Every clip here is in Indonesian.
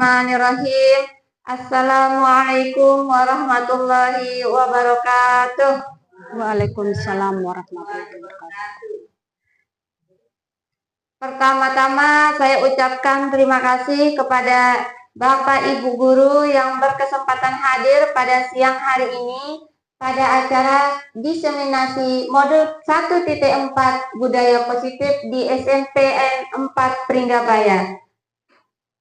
Bismillahirrahmanirrahim. Assalamualaikum warahmatullahi wabarakatuh. Waalaikumsalam warahmatullahi wabarakatuh. Pertama-tama saya ucapkan terima kasih kepada Bapak Ibu Guru yang berkesempatan hadir pada siang hari ini pada acara diseminasi modul 1.4 budaya positif di SMPN 4 Pringgabaya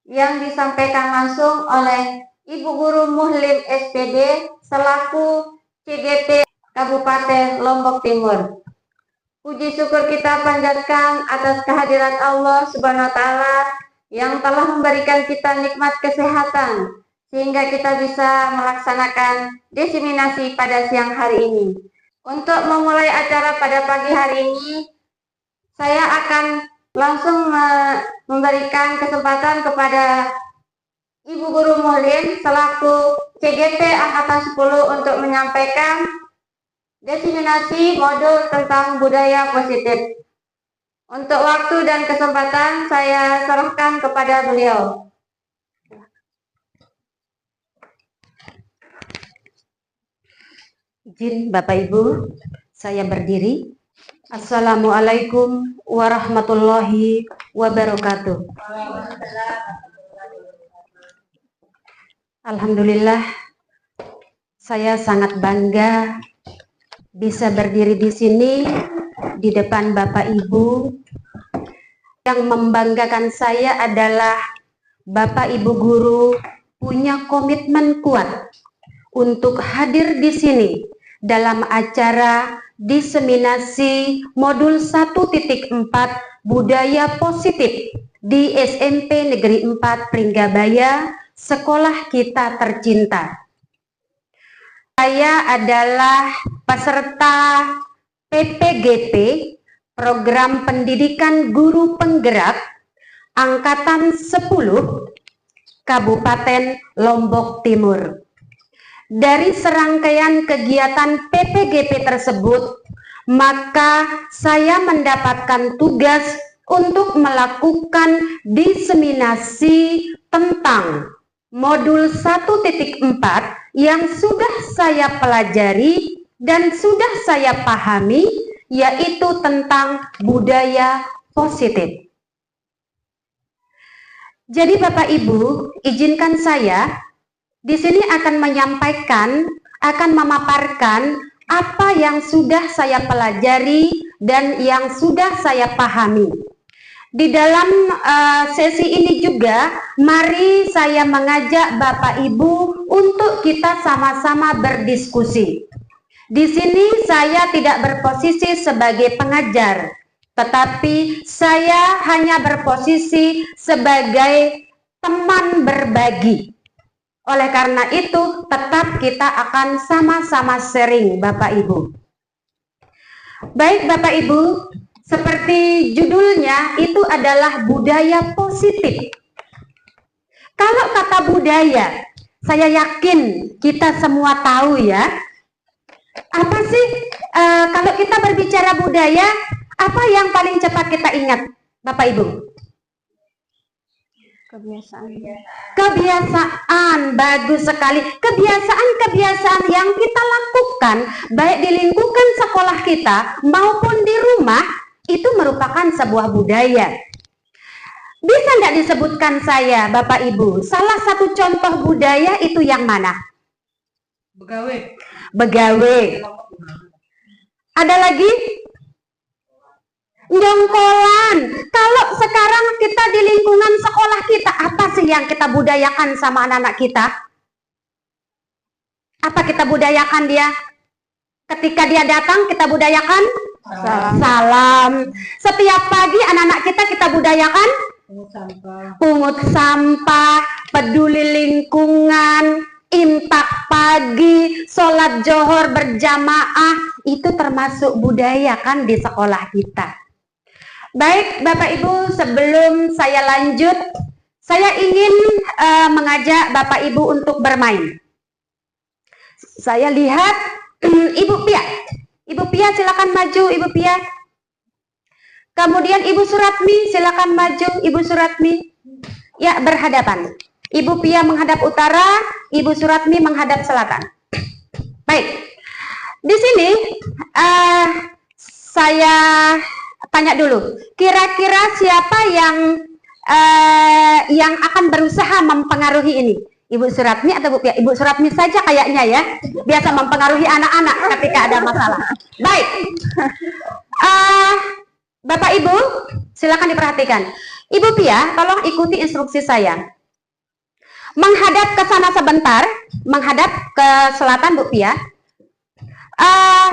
yang disampaikan langsung oleh Ibu Guru Muhlim SPD selaku CGT Kabupaten Lombok Timur. Puji syukur kita panjatkan atas kehadiran Allah Subhanahu wa Ta'ala yang telah memberikan kita nikmat kesehatan sehingga kita bisa melaksanakan diseminasi pada siang hari ini. Untuk memulai acara pada pagi hari ini, saya akan langsung memberikan kesempatan kepada Ibu Guru Muhlim selaku CGT Angkatan 10 untuk menyampaikan diseminasi modul tentang budaya positif. Untuk waktu dan kesempatan saya serahkan kepada beliau. Izin Bapak Ibu, saya berdiri. Assalamualaikum warahmatullahi wabarakatuh. Alhamdulillah, saya sangat bangga bisa berdiri di sini di depan Bapak Ibu. Yang membanggakan saya adalah Bapak Ibu guru punya komitmen kuat untuk hadir di sini dalam acara diseminasi modul 1.4 budaya positif di SMP Negeri 4 Pringgabaya, sekolah kita tercinta. Saya adalah peserta PPGP, Program Pendidikan Guru Penggerak, Angkatan 10, Kabupaten Lombok Timur. Dari serangkaian kegiatan PPGP tersebut, maka saya mendapatkan tugas untuk melakukan diseminasi tentang modul 1.4 yang sudah saya pelajari dan sudah saya pahami, yaitu tentang budaya positif. Jadi Bapak Ibu, izinkan saya di sini akan menyampaikan, akan memaparkan apa yang sudah saya pelajari dan yang sudah saya pahami. Di dalam sesi ini juga, mari saya mengajak Bapak Ibu untuk kita sama-sama berdiskusi. Di sini saya tidak berposisi sebagai pengajar, tetapi saya hanya berposisi sebagai teman berbagi. Oleh karena itu, tetap kita akan sama-sama sharing, Bapak Ibu. Baik, Bapak Ibu, seperti judulnya, itu adalah budaya positif. Kalau kata budaya, saya yakin kita semua tahu ya. Apa sih, kalau kita berbicara budaya, apa yang paling cepat kita ingat, Bapak Ibu? Kebiasaan, bagus sekali. Kebiasaan yang kita lakukan baik di lingkungan sekolah kita maupun di rumah itu merupakan sebuah budaya. Bisa nggak disebutkan saya, Bapak Ibu, salah satu contoh budaya itu yang mana? Begawe. Ada lagi? Jongkolan. Kalau sekarang kita di lingkungan sekolah kita, apa sih yang kita budayakan sama anak-anak kita? Apa kita budayakan dia? Ketika dia datang, kita budayakan salam. Setiap pagi anak-anak kita budayakan pungut sampah, peduli lingkungan, imtak pagi, sholat johor berjamaah, itu termasuk budaya kan di sekolah kita. Baik Bapak Ibu, sebelum saya lanjut, saya ingin mengajak Bapak Ibu untuk bermain. Saya lihat Ibu Pia. Ibu Pia silakan maju, Ibu Pia. Kemudian Ibu Suratmi silakan maju, Ibu Suratmi. Ya, berhadapan. Ibu Pia menghadap utara, Ibu Suratmi menghadap selatan. Baik, di sini saya tanya dulu, kira-kira siapa yang akan berusaha mempengaruhi ini? Ibu Suratmi atau Bu Pia? Ibu Suratmi saja kayaknya ya, biasa mempengaruhi anak-anak ketika ada masalah. Baik, Bapak Ibu, silakan diperhatikan. Ibu Pia, tolong ikuti instruksi saya. Menghadap ke sana sebentar, menghadap ke selatan Bu Pia.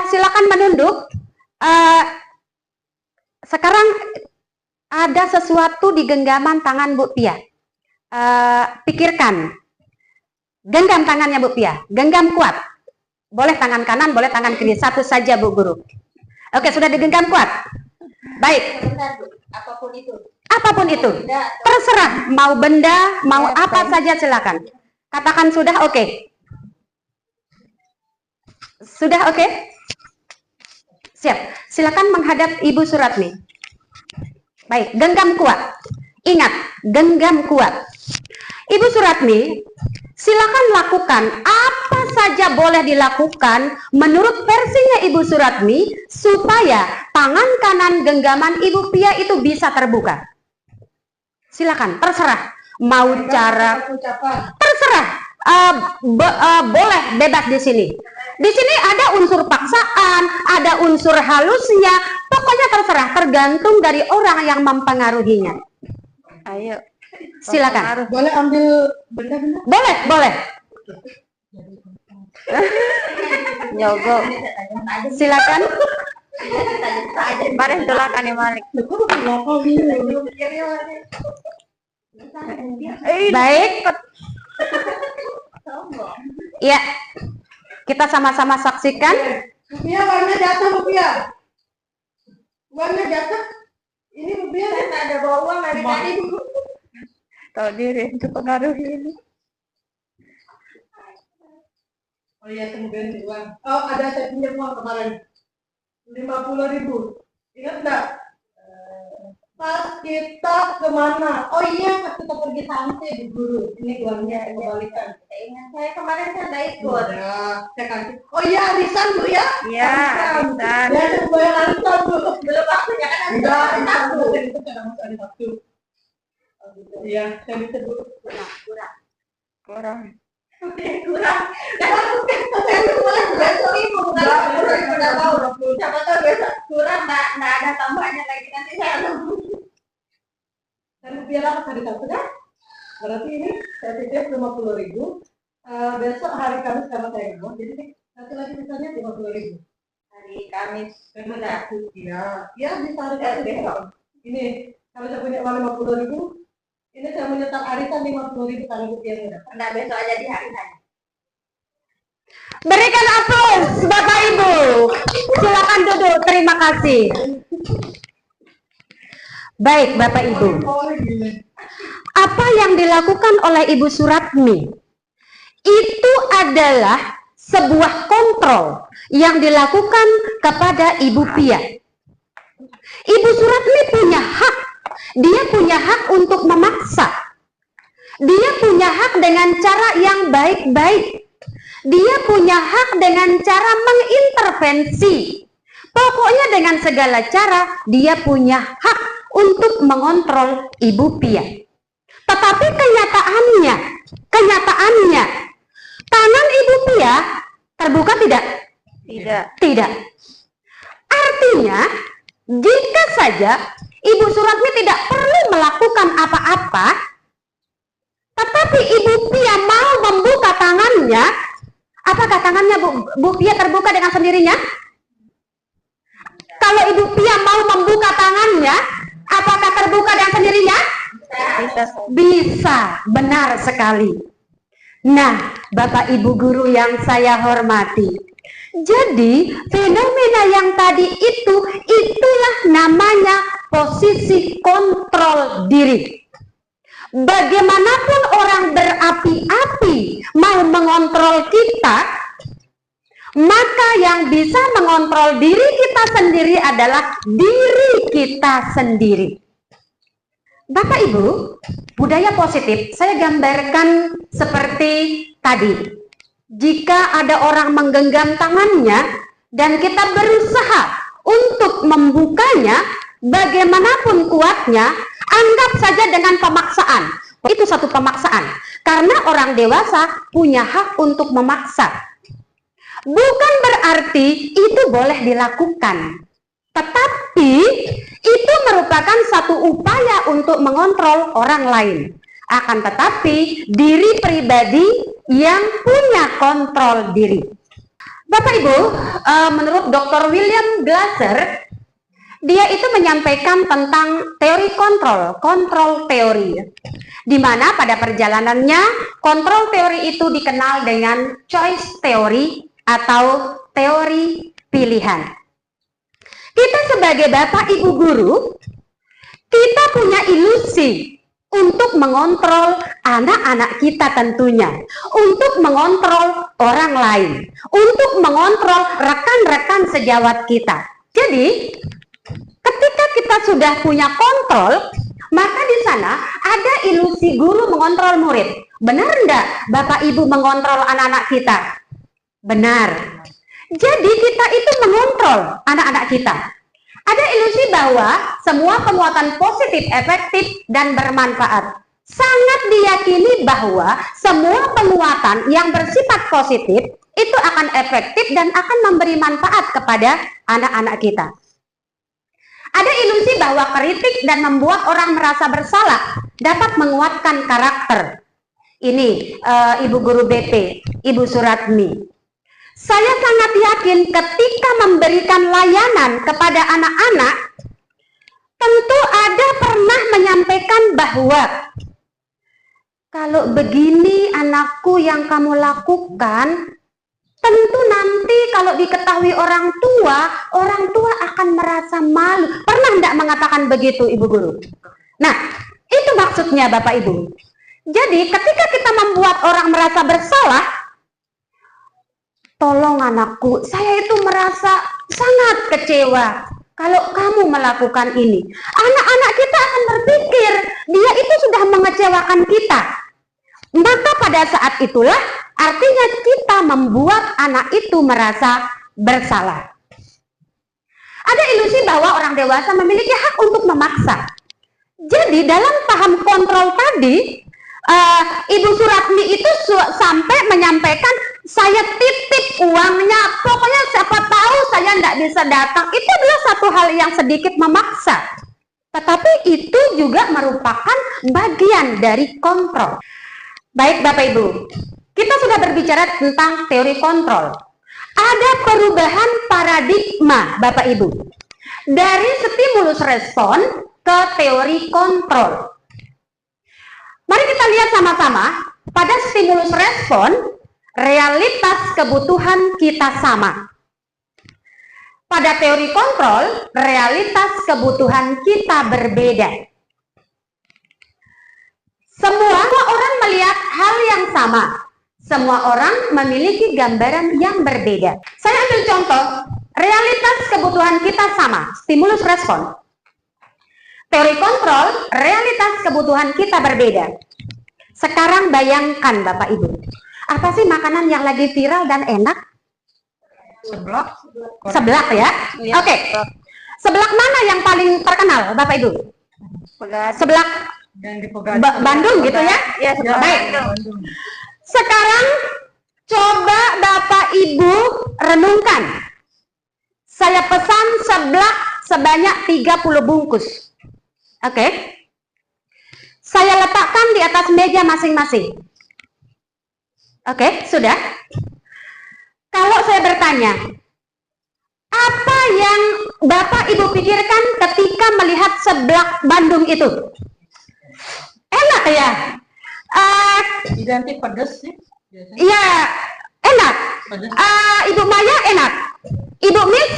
Silakan menunduk. Sekarang ada sesuatu di genggaman tangan Bu Pia. Pikirkan. Genggam tangannya Bu Pia, genggam kuat. Boleh tangan kanan, boleh tangan kiri, satu saja Bu Guru. Oke, sudah digenggam kuat. Baik. Apapun itu. Apapun itu. Terserah, mau benda, mau apa saja silakan. Katakan sudah oke. Sudah oke? Siap. Silakan menghadap Ibu Suratmi. Baik, genggam kuat. Ingat, genggam kuat. Ibu Suratmi, silakan lakukan apa saja boleh dilakukan menurut versinya Ibu Suratmi supaya tangan kanan genggaman Ibu Pia itu bisa terbuka. Silakan, terserah. Mau cara terserah. Boleh bebas di sini. Di sini ada unsur paksaan, ada unsur halusnya. Pokoknya terserah, tergantung dari orang yang mempengaruhinya. Ayo. Silakan. Boleh ambil benda-benda? Boleh, boleh. Nyogo. Silakan. Bareng tulakan nih Malik. Baik. Ya. Kita sama-sama saksikan. Bupia warna jatuh, Bupia. Warna jatuh. Ini Bupia Saya ada bawa uang dari tadi. Tahu diri itu pengaruhi ini. Oh iya, kemudian uang. Oh, ada saya pinjam uang kemarin. 50.000. Ingat enggak? Pas kita kemana? Oh iya, pas kita pergi santai di Guru. Ini uangnya kembalikan. Ingat saya kemarin kan nggak ikut. Ya, saya kasih. Oh iya, arisan Bu ya? Iya, arisan. Ya, saya bayar arisan Bu. Belum waktunya kan ada Enggak, hari Sabtu. itu kadang masuk hari Sabtu. Iya, saya bisa Bu. Kurang. Kurang. Karena saya mulai besok ibu bukan udah tahu. Siapa tahu besok kurang nggak ada tambahnya lagi nanti saya nunggu. Dan biar apa hari Sabtu kan? Berarti ini saya titip 50.000. Besok hari Kamis karena saya nggak, jadi satu lagi misalnya 50.000. Hari Kamis. Benar. Iya, ya bisa hari Kamis besok. Ini kalau saya punya uang 50.000, ini saya menyetor arisan 50.000 karena rupiah murah. Enggak besok aja di hari lain. Berikan aplaus Bapak Ibu. Silakan duduk. Terima kasih. Baik Bapak Ibu. Apa yang dilakukan oleh Ibu Suratmi itu adalah sebuah kontrol yang dilakukan kepada Ibu Pia. Ibu Suratmi punya hak. Dia punya hak untuk memaksa. Dia punya hak dengan cara yang baik-baik. Dia punya hak dengan cara mengintervensi. Pokoknya dengan segala cara dia punya hak untuk mengontrol Ibu Pia. Tetapi kenyataannya, tangan Ibu Pia terbuka tidak? Tidak. Tidak. Artinya, jika saja Ibu Suratmi tidak perlu melakukan apa-apa, tetapi Ibu Pia mau membuka tangannya, apakah tangannya Bu Pia terbuka dengan sendirinya? Kalau Ibu Pia mau membuka tangannya, apakah terbuka dengan sendirinya? Bisa. Bisa, benar sekali. Nah, Bapak Ibu guru yang saya hormati, jadi fenomena yang tadi itulah namanya posisi kontrol diri. Bagaimanapun orang berapi-api mau mengontrol kita, maka yang bisa mengontrol diri kita sendiri adalah diri kita sendiri. Bapak Ibu, budaya positif saya gambarkan seperti tadi. Jika ada orang menggenggam tangannya dan kita berusaha untuk membukanya, bagaimanapun kuatnya, anggap saja dengan pemaksaan. Itu satu pemaksaan. Karena orang dewasa punya hak untuk memaksa. Bukan berarti itu boleh dilakukan. Tetapi itu merupakan satu upaya untuk mengontrol orang lain. Akan tetapi diri pribadi yang punya kontrol diri. Bapak Ibu, menurut Dr. William Glasser, dia itu menyampaikan tentang teori kontrol teori. Di mana pada perjalanannya, kontrol teori itu dikenal dengan choice theory atau teori pilihan. Kita sebagai Bapak Ibu guru, kita punya ilusi untuk mengontrol anak-anak kita tentunya, untuk mengontrol orang lain, untuk mengontrol rekan-rekan sejawat kita. Jadi, ketika kita sudah punya kontrol, maka di sana ada ilusi guru mengontrol murid. Benar enggak Bapak Ibu mengontrol anak-anak kita? Benar. Jadi kita itu mengontrol anak-anak kita. Ada ilusi bahwa semua penguatan positif efektif dan bermanfaat. Sangat diyakini bahwa semua penguatan yang bersifat positif itu akan efektif dan akan memberi manfaat kepada anak-anak kita. Ada ilusi bahwa kritik dan membuat orang merasa bersalah dapat menguatkan karakter. Ini Ibu Guru BP, Ibu Suratmi. Saya sangat yakin ketika memberikan layanan kepada anak-anak, tentu ada pernah menyampaikan bahwa kalau begini anakku yang kamu lakukan, tentu nanti kalau diketahui orang tua akan merasa malu. Pernah enggak mengatakan begitu Ibu Guru? Nah, itu maksudnya Bapak Ibu. Jadi ketika kita membuat orang merasa bersalah, tolong anakku, saya itu merasa sangat kecewa kalau kamu melakukan ini. Anak-anak kita akan berpikir, dia itu sudah mengecewakan kita. Maka pada saat itulah artinya kita membuat anak itu merasa bersalah. Ada ilusi bahwa orang dewasa memiliki hak untuk memaksa. Jadi dalam paham kontrol tadi, Ibu Suratmi itu sampai menyampaikan, saya titip uangnya, pokoknya siapa tahu saya tidak bisa datang. Itu adalah satu hal yang sedikit memaksa. Tetapi itu juga merupakan bagian dari kontrol. Baik Bapak Ibu, kita sudah berbicara tentang teori kontrol. Ada perubahan paradigma Bapak Ibu. Dari stimulus respon ke teori kontrol. Mari kita lihat sama-sama, pada stimulus respon, realitas kebutuhan kita sama. Pada teori kontrol, realitas kebutuhan kita berbeda. Semua orang melihat hal yang sama. Semua orang memiliki gambaran yang berbeda. Saya ambil contoh, realitas kebutuhan kita sama, stimulus respon. Teori kontrol, realitas kebutuhan kita berbeda. Sekarang bayangkan Bapak Ibu, apa sih makanan yang lagi viral dan enak? Seblak. Seblak ya? Oke. Seblak mana yang paling terkenal Bapak Ibu? Seblak Bandung gitu ya? Ya, baik. Sekarang coba Bapak Ibu renungkan. Saya pesan seblak sebanyak 30 bungkus. Oke. Saya letakkan di atas meja masing-masing. Oke, sudah. Kalau saya bertanya, apa yang Bapak Ibu pikirkan ketika melihat seblak Bandung itu? Enak ya? Identik pedas sih. Iya, enak. Ibu Maya enak. Ibu Miss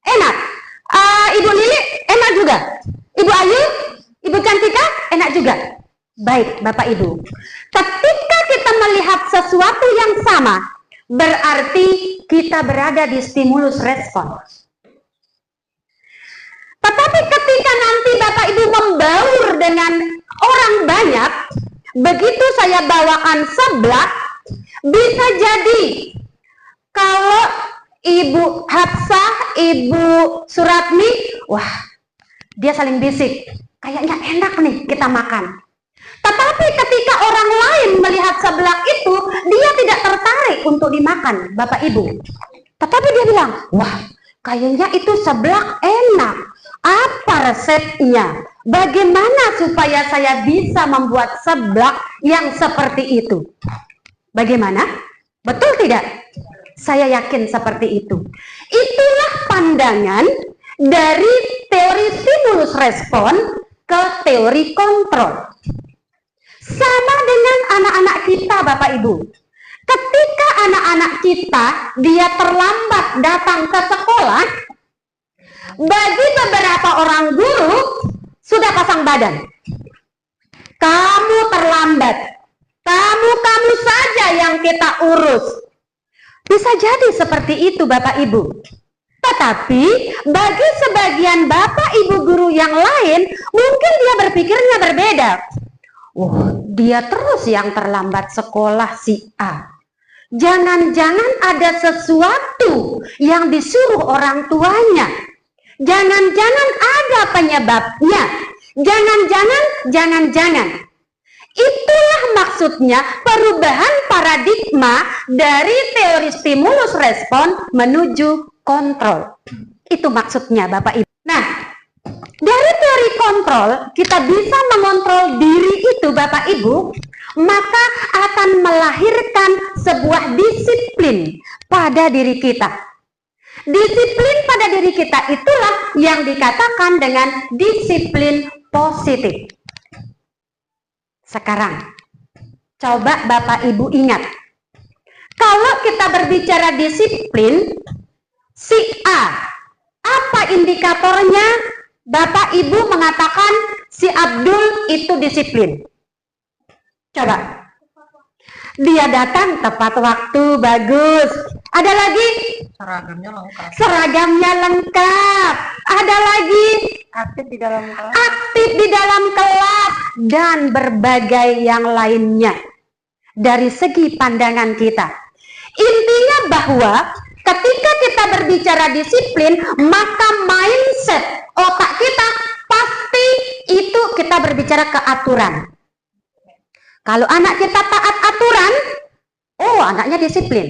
enak. Ibu Lili enak juga. Ibu Ayu, Ibu Cantika enak juga. Baik, Bapak Ibu. Ketika kita melihat sesuatu yang sama, berarti kita berada di stimulus respon. Tetapi ketika nanti Bapak Ibu membaur dengan saya bawakan seblak, bisa jadi kalau Ibu Hafsah, Ibu Suratmi, wah, dia saling bisik, kayaknya enak nih kita makan. Tetapi ketika orang lain melihat seblak itu, dia tidak tertarik untuk dimakan, Bapak Ibu. Tetapi dia bilang, wah, kayaknya itu seblak enak. Apa resepnya? Bagaimana supaya saya bisa membuat seblak yang seperti itu? Bagaimana? Betul tidak? Saya yakin seperti itu. Itulah pandangan dari teori stimulus respon ke teori kontrol. Sama dengan anak-anak kita, Bapak Ibu. Ketika anak-anak kita dia terlambat datang ke sekolah, bagi beberapa orang guru sudah pasang badan. Kamu terlambat. Kamu saja yang kita urus. Bisa jadi seperti itu, Bapak Ibu. Tetapi bagi sebagian Bapak Ibu guru yang lain, mungkin dia berpikirnya berbeda. Oh, dia terus yang terlambat sekolah si A. Jangan-jangan ada sesuatu yang disuruh orang tuanya. Jangan-jangan ada penyebabnya. Jangan-jangan. Itulah maksudnya perubahan paradigma dari teori stimulus respon menuju kontrol. Itu maksudnya, Bapak Ibu. Nah, dari teori kontrol, kita bisa mengontrol diri itu, Bapak Ibu, maka akan melahirkan sebuah disiplin pada diri kita. Disiplin pada diri kita itulah yang dikatakan dengan disiplin positif. Sekarang, coba Bapak Ibu ingat, kalau kita berbicara disiplin, si A, apa indikatornya? Bapak Ibu mengatakan si Abdul itu disiplin. Coba. Dia datang tepat waktu, bagus. Ada lagi? Seragamnya lengkap. Ada lagi? Aktif di dalam kelas. Dan berbagai yang lainnya. Dari segi pandangan kita. Intinya bahwa ketika kita berbicara disiplin, maka mindset otak kita pasti itu kita berbicara keaturan. Kalau anak kita taat aturan, oh anaknya disiplin.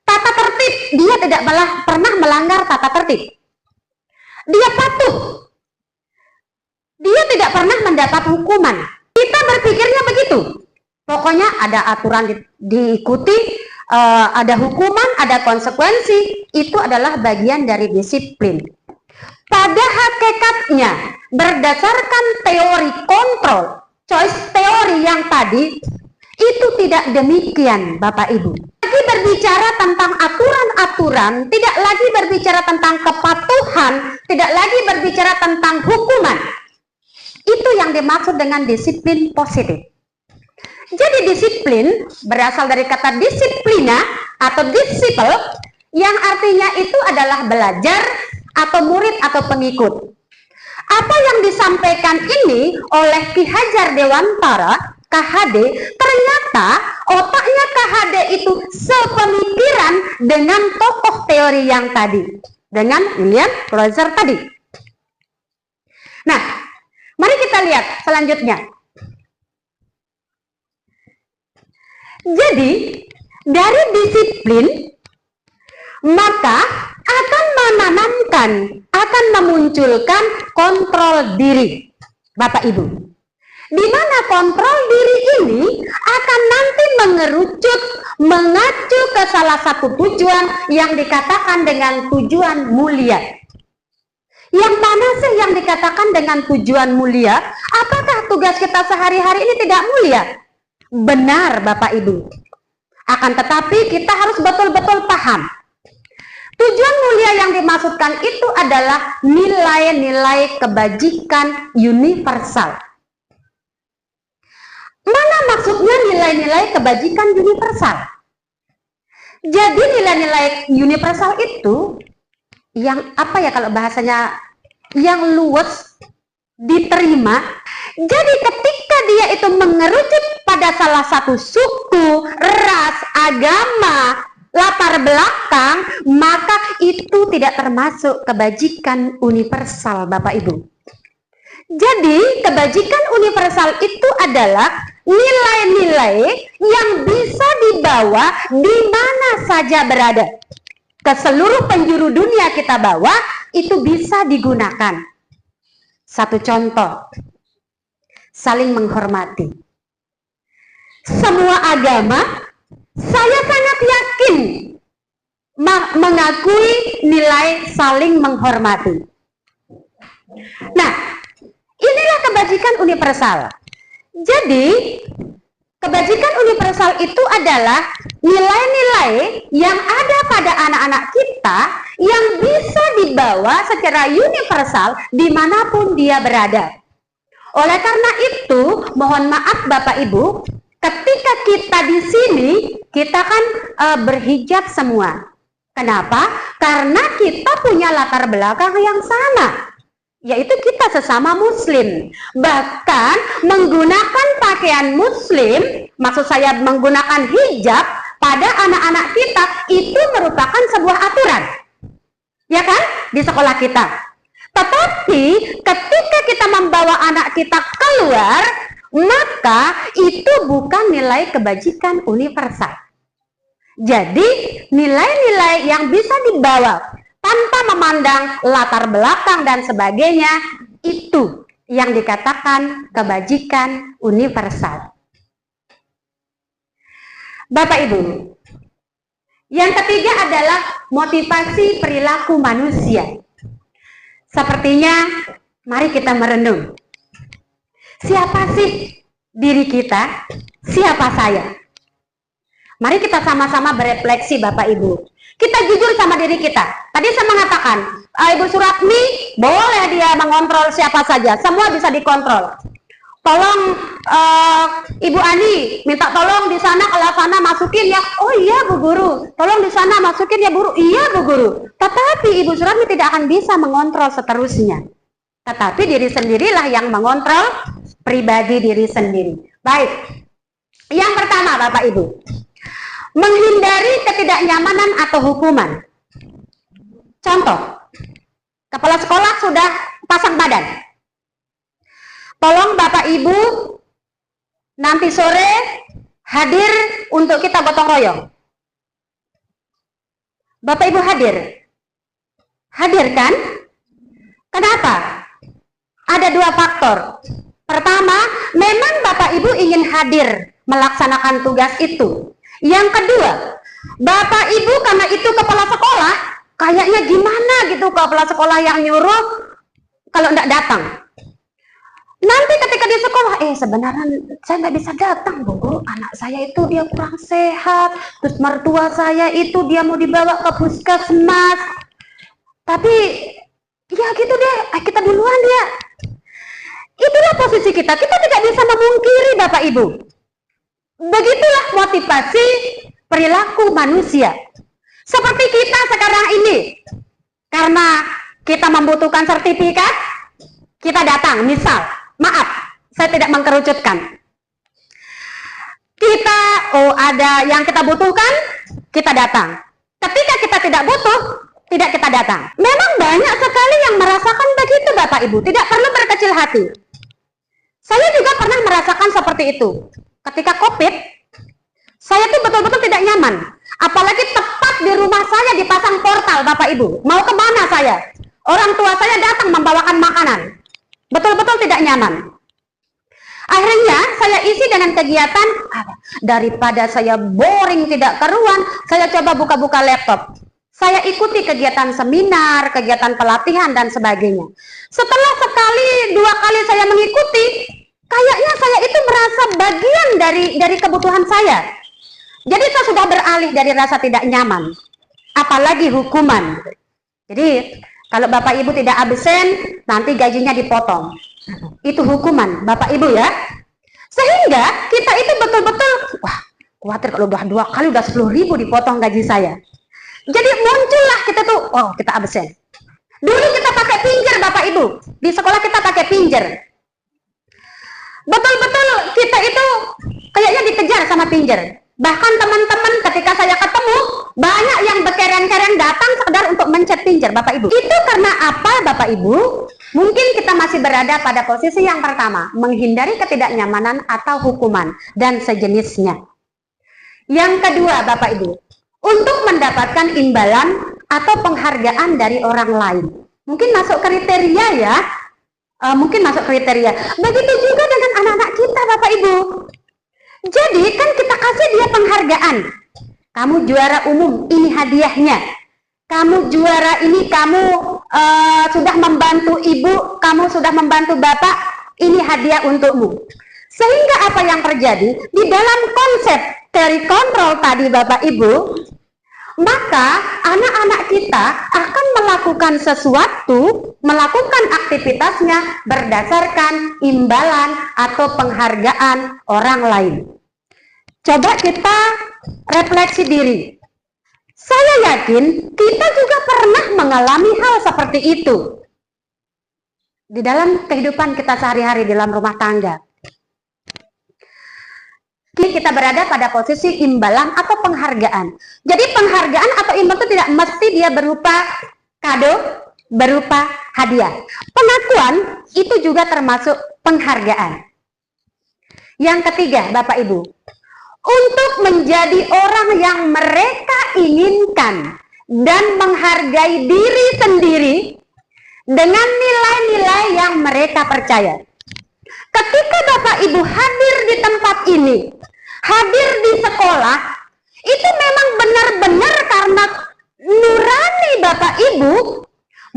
Tata tertib, dia tidak pernah melanggar tata tertib. Dia patuh. Dia tidak pernah mendapat hukuman. Kita berpikirnya begitu. Pokoknya ada aturan diikuti, ada hukuman, ada konsekuensi. Itu adalah bagian dari disiplin. Pada hakikatnya, berdasarkan teori kontrol, choice teori yang tadi, itu tidak demikian, Bapak Ibu. Lagi berbicara tentang aturan-aturan, tidak lagi berbicara tentang kepatuhan, tidak lagi berbicara tentang hukuman. Itu yang dimaksud dengan disiplin positif. Jadi disiplin berasal dari kata disiplina atau disiple, yang artinya itu adalah belajar atau murid atau pengikut. Apa yang disampaikan ini oleh Ki Hajar Dewantara, KHD, ternyata otaknya KHD itu sepemikiran dengan tokoh teori yang tadi, dengan William Closer tadi. Nah, mari kita lihat selanjutnya. Jadi, dari disiplin, maka akan menanamkan, akan memunculkan kontrol diri, Bapak Ibu. Di mana kontrol diri ini akan nanti mengacu ke salah satu tujuan yang dikatakan dengan tujuan mulia. Yang mana sih yang dikatakan dengan tujuan mulia? Apakah tugas kita sehari-hari ini tidak mulia? Benar, Bapak Ibu. Akan tetapi kita harus betul-betul paham. Tujuan mulia yang dimaksudkan itu adalah nilai-nilai kebajikan universal. Mana maksudnya nilai-nilai kebajikan universal? Jadi nilai-nilai universal itu yang apa ya kalau bahasanya yang luwes diterima. Jadi ketika dia itu mengerucut pada salah satu suku, ras, agama, latar belakang, maka itu tidak termasuk kebajikan universal, Bapak Ibu. Jadi kebajikan universal itu adalah nilai-nilai yang bisa dibawa di mana saja berada. Ke seluruh penjuru dunia kita bawa, itu bisa digunakan. Satu contoh, saling menghormati. Semua agama, saya sangat yakin mengakui nilai saling menghormati. Nah, inilah kebajikan universal. Jadi, kebajikan universal itu adalah nilai-nilai yang ada pada anak-anak kita yang bisa dibawa secara universal dimanapun dia berada. Oleh karena itu, mohon maaf Bapak Ibu, ketika kita di sini, kita kan berhijab semua. Kenapa? Karena kita punya latar belakang yang sama, yaitu kita sesama muslim. Bahkan menggunakan pakaian muslim, maksud saya menggunakan hijab pada anak-anak kita, itu merupakan sebuah aturan, ya kan, di sekolah kita. Tetapi ketika kita membawa anak kita keluar, maka itu bukan nilai kebajikan universal. Jadi nilai-nilai yang bisa dibawa tanpa memandang latar belakang dan sebagainya, itu yang dikatakan kebajikan universal. Bapak Ibu, yang ketiga adalah motivasi perilaku manusia. Sepertinya mari kita merenung. Siapa sih diri kita? Siapa saya? Mari kita sama-sama berefleksi Bapak Ibu. Kita jujur sama diri kita. Tadi saya mengatakan, Ibu Suratmi boleh dia mengontrol siapa saja. Semua bisa dikontrol. Tolong Ibu Ani, minta tolong di sana, kalau sana masukin ya. Oh iya Bu Guru. Tolong di sana masukin ya Bu Guru. Iya Bu Guru. Tetapi Ibu Suratmi tidak akan bisa mengontrol seterusnya. Tetapi diri sendirilah yang mengontrol pribadi diri sendiri. Baik. Yang pertama Bapak Ibu, menghindari ketidaknyamanan atau hukuman. Contoh, kepala sekolah sudah pasang badan. Tolong Bapak Ibu nanti sore hadir untuk kita gotong royong. Bapak Ibu hadir? Hadir kan? Kenapa? Ada dua faktor. Pertama, memang Bapak Ibu ingin hadir melaksanakan tugas itu. Yang kedua, Bapak Ibu karena itu kepala sekolah, kayaknya gimana gitu kepala sekolah yang nyuruh kalau enggak datang. Nanti ketika di sekolah, sebenarnya saya nggak bisa datang Bu Guru, anak saya itu dia kurang sehat, terus mertua saya itu dia mau dibawa ke puskesmas. Tapi ya gitu deh, kita duluan ya. Itulah posisi kita tidak bisa memungkiri Bapak Ibu. Begitulah motivasi perilaku manusia. Seperti kita sekarang ini, karena kita membutuhkan sertifikat, kita datang, misal, maaf, saya tidak mengkerucutkan. Kita, ada yang kita butuhkan, kita datang. Ketika kita tidak butuh, tidak kita datang. Memang banyak sekali yang merasakan begitu Bapak Ibu, tidak perlu berkecil hati. Saya juga pernah merasakan seperti itu. Ketika COVID, saya tuh betul-betul tidak nyaman. Apalagi tepat di rumah saya dipasang portal Bapak Ibu. Mau kemana saya? Orang tua saya datang membawakan makanan. Betul-betul tidak nyaman. Akhirnya saya isi dengan kegiatan, daripada saya boring tidak keruan, saya coba buka-buka laptop. Saya ikuti kegiatan seminar, kegiatan pelatihan dan sebagainya. Setelah sekali, dua kali saya mengikuti, kayaknya saya itu merasa bagian dari kebutuhan saya. Jadi saya sudah beralih dari rasa tidak nyaman, apalagi hukuman. Jadi kalau Bapak Ibu tidak absen, nanti gajinya dipotong. Itu hukuman Bapak Ibu ya. Sehingga kita itu betul-betul, khawatir kalau udah dua kali udah 10.000 dipotong gaji saya. Jadi muncullah kita tuh, kita absen. Dulu kita pakai pinjer Bapak Ibu. Di sekolah kita pakai pinjer. Betul-betul kita itu kayaknya dikejar sama pinjer. Bahkan teman-teman ketika saya ketemu, banyak yang berkeren-keren datang sekedar untuk mencet pinjer Bapak Ibu. Itu karena apa Bapak Ibu? Mungkin kita masih berada pada posisi yang pertama, menghindari ketidaknyamanan atau hukuman dan sejenisnya. Yang kedua Bapak Ibu, untuk mendapatkan imbalan atau penghargaan dari orang lain. Mungkin masuk kriteria ya, mungkin masuk kriteria. Begitu juga dengan anak-anak kita Bapak Ibu. Jadi kan kita kasih dia penghargaan. Kamu juara umum, ini hadiahnya. Kamu juara ini, kamu sudah membantu ibu, kamu sudah membantu bapak, ini hadiah untukmu. Sehingga apa yang terjadi? Di dalam konsep dari kontrol tadi Bapak Ibu, maka anak-anak kita akan melakukan sesuatu, melakukan aktivitasnya berdasarkan imbalan atau penghargaan orang lain. Coba kita refleksi diri. Saya yakin kita juga pernah mengalami hal seperti itu di dalam kehidupan kita sehari-hari dalam rumah tangga. Kita berada pada posisi imbalan atau penghargaan. Jadi penghargaan atau imbalan itu tidak mesti dia berupa kado, berupa hadiah. Pengakuan itu juga termasuk penghargaan. Yang ketiga, Bapak Ibu, untuk menjadi orang yang mereka inginkan dan menghargai diri sendiri dengan nilai-nilai yang mereka percaya. Ketika Bapak Ibu hadir di tempat ini, hadir di sekolah, itu memang benar-benar karena nurani Bapak Ibu,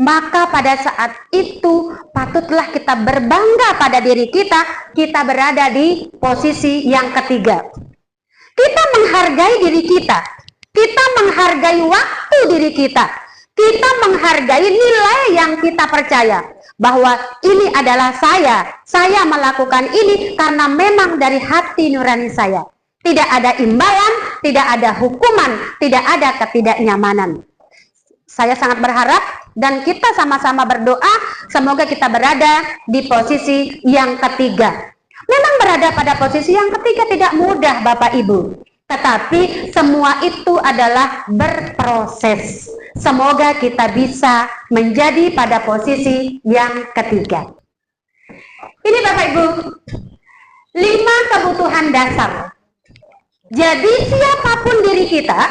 maka pada saat itu patutlah kita berbangga pada diri kita, kita berada di posisi yang ketiga. Kita menghargai diri kita menghargai waktu diri kita menghargai nilai yang kita percaya. Bahwa ini adalah saya melakukan ini karena memang dari hati nurani saya. Tidak ada imbalan, tidak ada hukuman, tidak ada ketidaknyamanan. Saya sangat berharap dan kita sama-sama berdoa semoga kita berada di posisi yang ketiga. Memang berada pada posisi yang ketiga tidak mudah Bapak Ibu. Tetapi semua itu adalah berproses. Semoga kita bisa menjadi pada posisi yang ketiga. Ini Bapak Ibu, 5 kebutuhan dasar. Jadi siapapun diri kita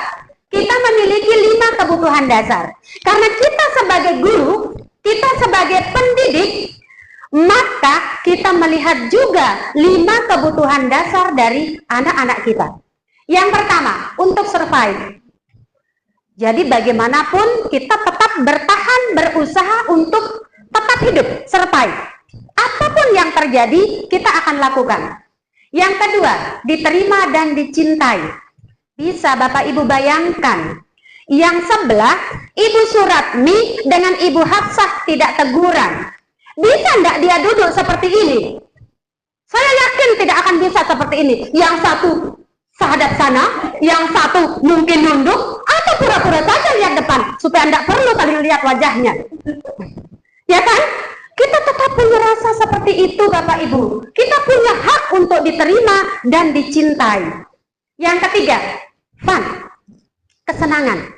memiliki 5 kebutuhan dasar. Karena kita sebagai guru, kita sebagai pendidik, maka kita melihat juga 5 kebutuhan dasar dari anak-anak kita. Yang pertama, untuk survive. Jadi bagaimanapun kita tetap bertahan, berusaha untuk tetap hidup, survive. Apapun yang terjadi, kita akan lakukan. Yang kedua, diterima dan dicintai. Bisa Bapak Ibu bayangkan, yang sebelah, Ibu Suratmi dengan Ibu Hafsah tidak teguran. Bisa enggak dia duduk seperti ini? Saya yakin tidak akan bisa seperti ini. Yang satu sahadap sana, yang satu mungkin nunduk, atau pura-pura saja lihat depan, supaya tidak perlu saling lihat wajahnya. Ya kan? Kita tetap punya rasa seperti itu Bapak Ibu. Kita punya hak untuk diterima dan dicintai. Yang ketiga, fun, kesenangan.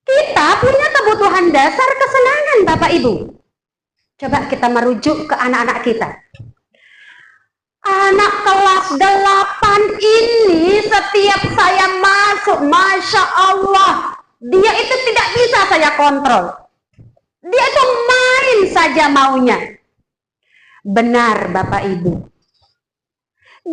Kita punya kebutuhan dasar kesenangan Bapak Ibu. Coba kita merujuk ke anak-anak kita. Anak kelas 8 ini setiap saya masuk, Masya Allah, dia itu tidak bisa saya kontrol. Dia itu main saja maunya. Benar Bapak Ibu.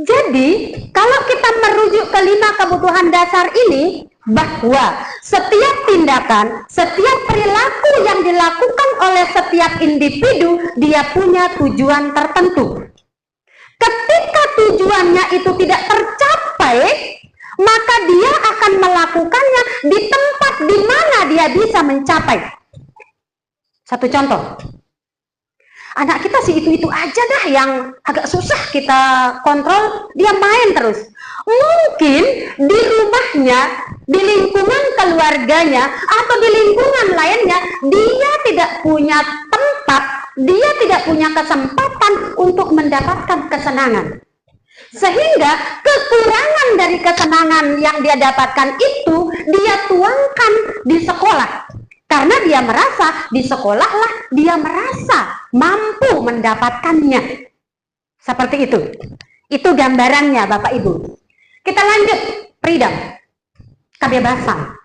Jadi kalau kita merujuk ke 5 kebutuhan dasar ini, bahwa setiap tindakan, setiap perilaku yang dilakukan oleh setiap individu, dia punya tujuan tertentu. Ketika tujuannya itu tidak tercapai, maka dia akan melakukannya di tempat di mana dia bisa mencapai. Satu contoh, anak kita sih itu-itu aja dah yang agak susah kita kontrol, dia main terus. Mungkin di rumahnya di lingkungan keluarganya atau di lingkungan lainnya, dia tidak punya tempat, dia tidak punya kesempatan untuk mendapatkan kesenangan. Sehingga kekurangan dari kesenangan yang dia dapatkan itu dia tuangkan di sekolah. Karena dia merasa di sekolahlah dia merasa mampu mendapatkannya. Seperti itu. Itu gambarannya Bapak Ibu. Kita lanjut, freedom, kebebasan.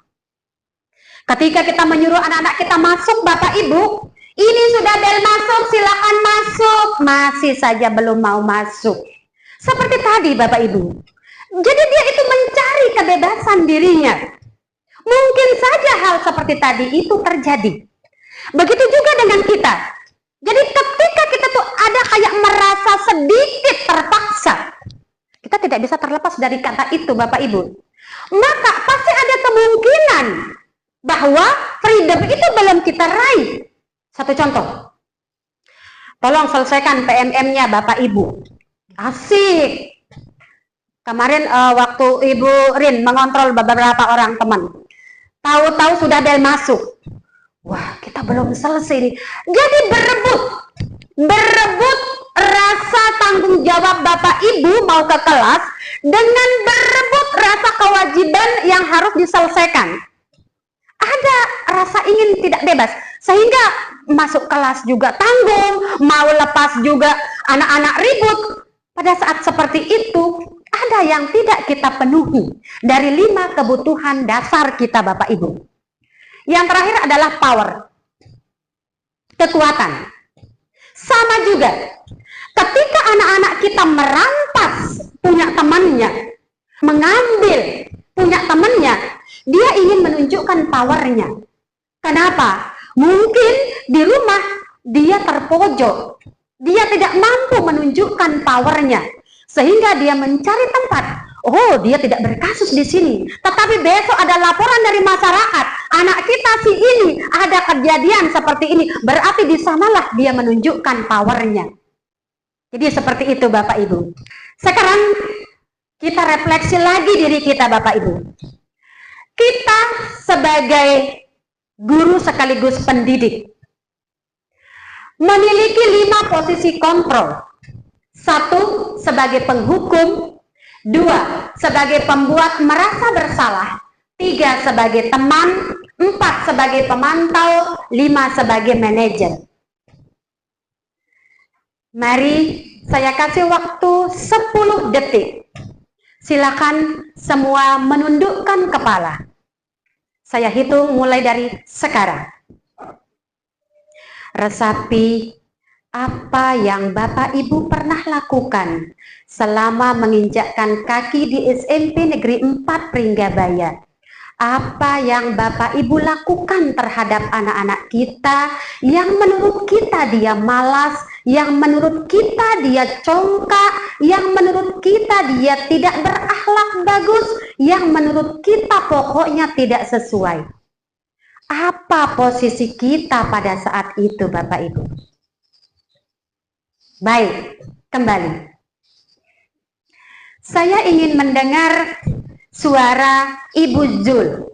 Ketika kita menyuruh anak-anak kita masuk Bapak Ibu, ini sudah bel masuk, silakan masuk. Masih saja belum mau masuk. Seperti tadi Bapak Ibu. Jadi dia itu mencari kebebasan dirinya. Mungkin saja hal seperti tadi itu terjadi. Begitu juga dengan kita. Jadi ketika kita tuh ada kayak merasa sedikit terpaksa, kita tidak bisa terlepas dari kata itu Bapak Ibu. Maka pasti ada kemungkinan bahwa freedom itu belum kita raih. Satu contoh. Tolong selesaikan PMM-nya Bapak Ibu. Asik. Kemarin waktu Ibu Rin mengontrol beberapa orang teman, tahu-tahu sudah bel masuk. Wah, kita belum selesai nih. Jadi berebut rasa tanggung jawab Bapak Ibu mau ke kelas dengan berebut rasa kewajiban yang harus diselesaikan. Ada rasa ingin tidak bebas, sehingga masuk kelas juga tanggung, mau lepas juga anak-anak ribut. Pada saat seperti itu, ada yang tidak kita penuhi dari 5 kebutuhan dasar kita Bapak Ibu. Yang terakhir adalah power, kekuatan. Sama juga, ketika anak-anak kita merampas punya temannya, mengambil punya temannya, dia ingin menunjukkan powernya. Kenapa? Mungkin di rumah dia terpojok, dia tidak mampu menunjukkan powernya, sehingga dia mencari tempat. Oh, dia tidak berkasus di sini, tetapi besok ada laporan dari masyarakat, anak kita si ini ada kejadian seperti ini, berarti di sanalah dia menunjukkan powernya. Jadi seperti itu Bapak Ibu. Sekarang kita refleksi lagi diri kita Bapak Ibu. Kita sebagai guru sekaligus pendidik memiliki 5 posisi kontrol. 1 sebagai penghukum, 2 sebagai pembuat merasa bersalah, 3 sebagai teman, 4 sebagai pemantau, 5 sebagai manajer. Mari saya kasih waktu 10 detik. Silakan semua menundukkan kepala. Saya hitung mulai dari sekarang. Resapi apa yang Bapak Ibu pernah lakukan selama menginjakkan kaki di SMP Negeri 4 Pringgabaya. Apa yang Bapak Ibu lakukan terhadap anak-anak kita yang menurut kita dia malas, yang menurut kita dia congkak, yang menurut kita dia tidak berakhlak bagus, yang menurut kita pokoknya tidak sesuai. Apa posisi kita pada saat itu Bapak Ibu? Baik, kembali. Saya ingin mendengar suara Ibu Jul.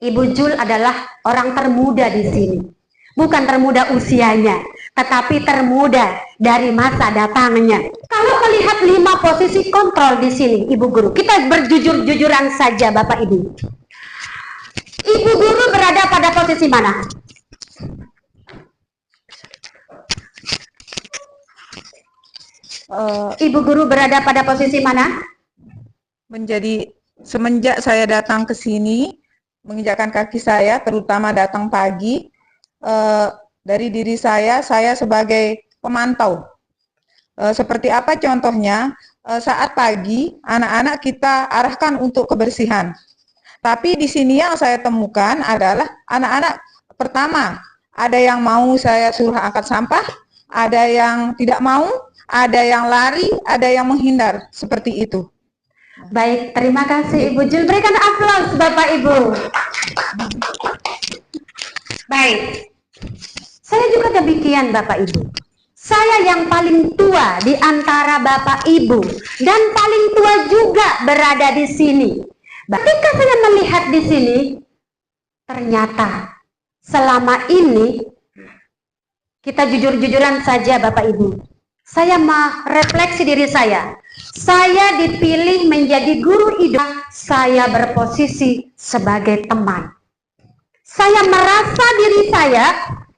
Ibu Jul adalah orang termuda di sini. Bukan termuda usianya, tetapi termuda dari masa datangnya. Kalau melihat 5 posisi kontrol di sini, Ibu Guru, kita berjujur-jujuran saja Bapak Ibu. Ibu Guru berada pada posisi mana? Ibu Guru berada pada posisi mana? Semenjak saya datang ke sini, menginjakkan kaki saya, terutama datang pagi, dari diri saya sebagai pemantau. Seperti apa contohnya? Saat pagi, anak-anak kita arahkan untuk kebersihan. Tapi di sini yang saya temukan adalah anak-anak pertama, ada yang mau saya suruh angkat sampah, ada yang tidak mau, ada yang lari, ada yang menghindar, seperti itu. Baik, terima kasih Ibu Jul. Berikan aplaus Bapak Ibu. Baik, saya juga demikian Bapak Ibu. Saya yang paling tua di antara Bapak Ibu dan paling tua juga berada di sini. Ketika saya melihat di sini, ternyata selama ini kita jujur-jujuran saja Bapak Ibu. Saya merefleksi diri saya. Saya dipilih menjadi guru idola, saya berposisi sebagai teman. Saya merasa diri saya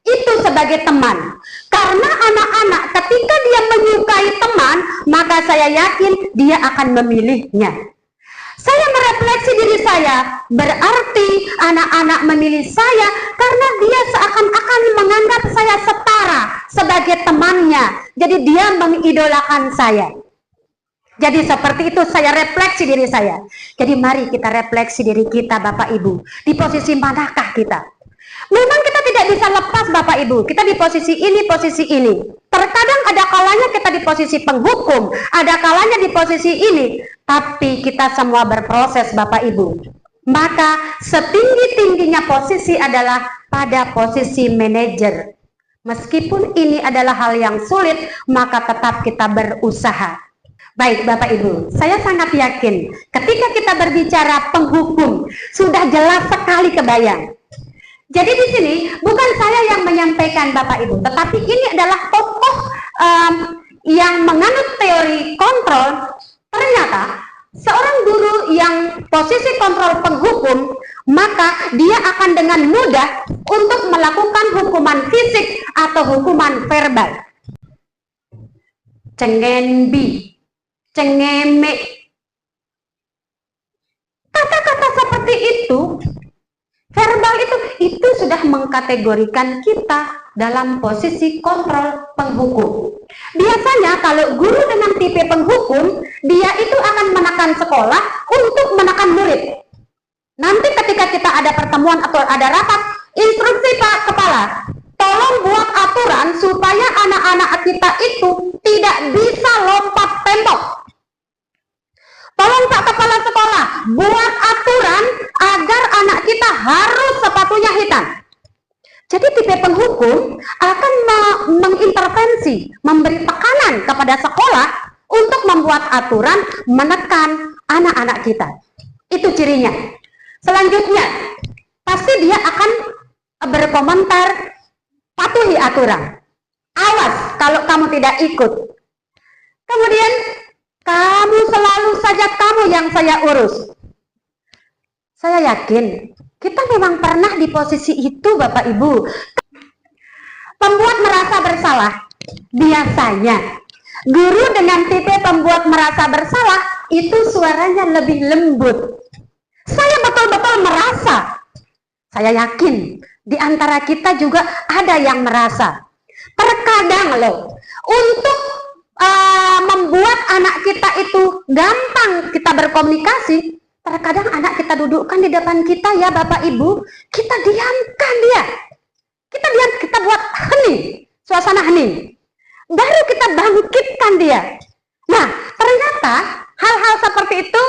itu sebagai teman. Karena anak-anak ketika dia menyukai teman, maka saya yakin dia akan memilihnya. Saya merefleksi diri saya, berarti anak-anak memilih saya karena dia seakan-akan menganggap saya setara sebagai temannya. Jadi dia mengidolakan saya. Jadi seperti itu saya refleksi diri saya. Jadi mari kita refleksi diri kita Bapak Ibu. Di posisi manakah kita? Memang kita tidak bisa lepas Bapak Ibu. Kita di posisi ini. Terkadang ada kalanya kita di posisi penghukum, ada kalanya di posisi ini. Tapi kita semua berproses Bapak Ibu. Maka setinggi-tingginya posisi adalah pada posisi manajer. Meskipun ini adalah hal yang sulit, maka tetap kita berusaha. Baik Bapak Ibu, saya sangat yakin ketika kita berbicara penghukum, sudah jelas sekali kebayang. Jadi di sini bukan saya yang menyampaikan Bapak Ibu, tetapi ini adalah tokoh yang menganut teori kontrol. Ternyata seorang guru yang posisi kontrol penghukum, maka dia akan dengan mudah untuk melakukan hukuman fisik atau hukuman verbal. Cengenbi, cengeme. Kata-kata seperti itu, verbal itu sudah mengkategorikan kita dalam posisi kontrol penghukum. Biasanya kalau guru dengan tipe penghukum, dia itu akan menekan sekolah untuk menekan murid. Nanti ketika kita ada pertemuan atau ada rapat, instruksi Pak Kepala, tolong buat aturan supaya anak-anak kita itu tidak bisa lompat tembok. Tolong Pak Kepala Sekolah, buat aturan agar anak kita harus sepatunya hitam. Jadi tipe penghukum akan mengintervensi, memberi tekanan kepada sekolah untuk membuat aturan menekan anak-anak kita. Itu cirinya. Selanjutnya, pasti dia akan berkomentar, patuhi aturan. Awas kalau kamu tidak ikut. Kemudian, kamu selalu saja kamu yang saya urus. Saya yakin kita memang pernah di posisi itu Bapak Ibu. Pembuat merasa bersalah. Biasanya guru dengan tipe pembuat merasa bersalah itu suaranya lebih lembut. Saya betul-betul merasa. Saya yakin di antara kita juga ada yang merasa. Terkadang loh, untuk membuat anak kita itu gampang kita berkomunikasi, terkadang anak kita dudukkan di depan kita ya Bapak Ibu, kita diamkan dia. Kita buat hening, suasana hening. Baru kita bangkitkan dia. Nah, ternyata hal-hal seperti itu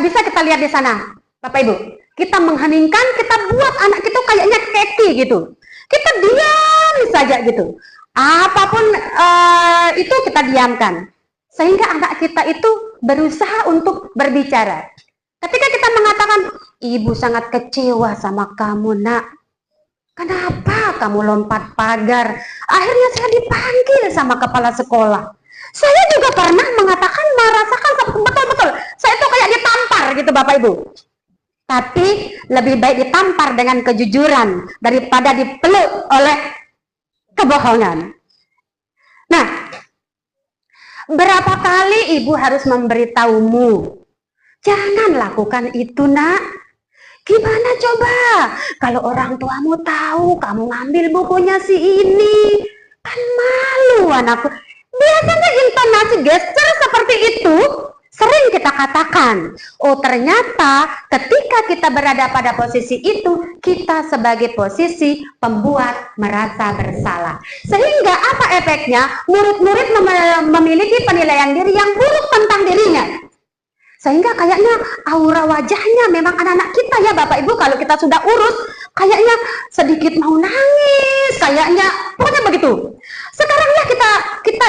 bisa kita lihat di sana, Bapak Ibu. Kita mengheningkan, kita buat anak kita kayaknya keki gitu. Kita diam saja gitu. Apapun itu kita diamkan. Sehingga anak kita itu berusaha untuk berbicara. Ketika kita mengatakan, ibu sangat kecewa sama kamu nak. Kenapa kamu lompat pagar? Akhirnya saya dipanggil sama kepala sekolah. Saya juga pernah mengatakan, merasakan betul-betul. Saya itu kayak ditampar gitu Bapak Ibu. Tapi lebih baik ditampar dengan kejujuran daripada dipeluk oleh kebohongan. Nah, berapa kali ibu harus memberitahumu? Jangan lakukan itu nak. Gimana coba kalau orang tuamu tahu kamu ngambil bukunya si ini? Kan malu anakku. Biasanya intonasi gestur seperti itu sering kita katakan. Oh ternyata ketika kita berada pada posisi itu, kita sebagai posisi pembuat merasa bersalah. Sehingga apa efeknya? Murid-murid memiliki penilaian diri yang buruk tentang dirinya. Sehingga kayaknya aura wajahnya memang anak-anak kita ya Bapak Ibu, kalau kita sudah urus kayaknya sedikit mau nangis, kayaknya pokoknya begitu. Sekarang ya kita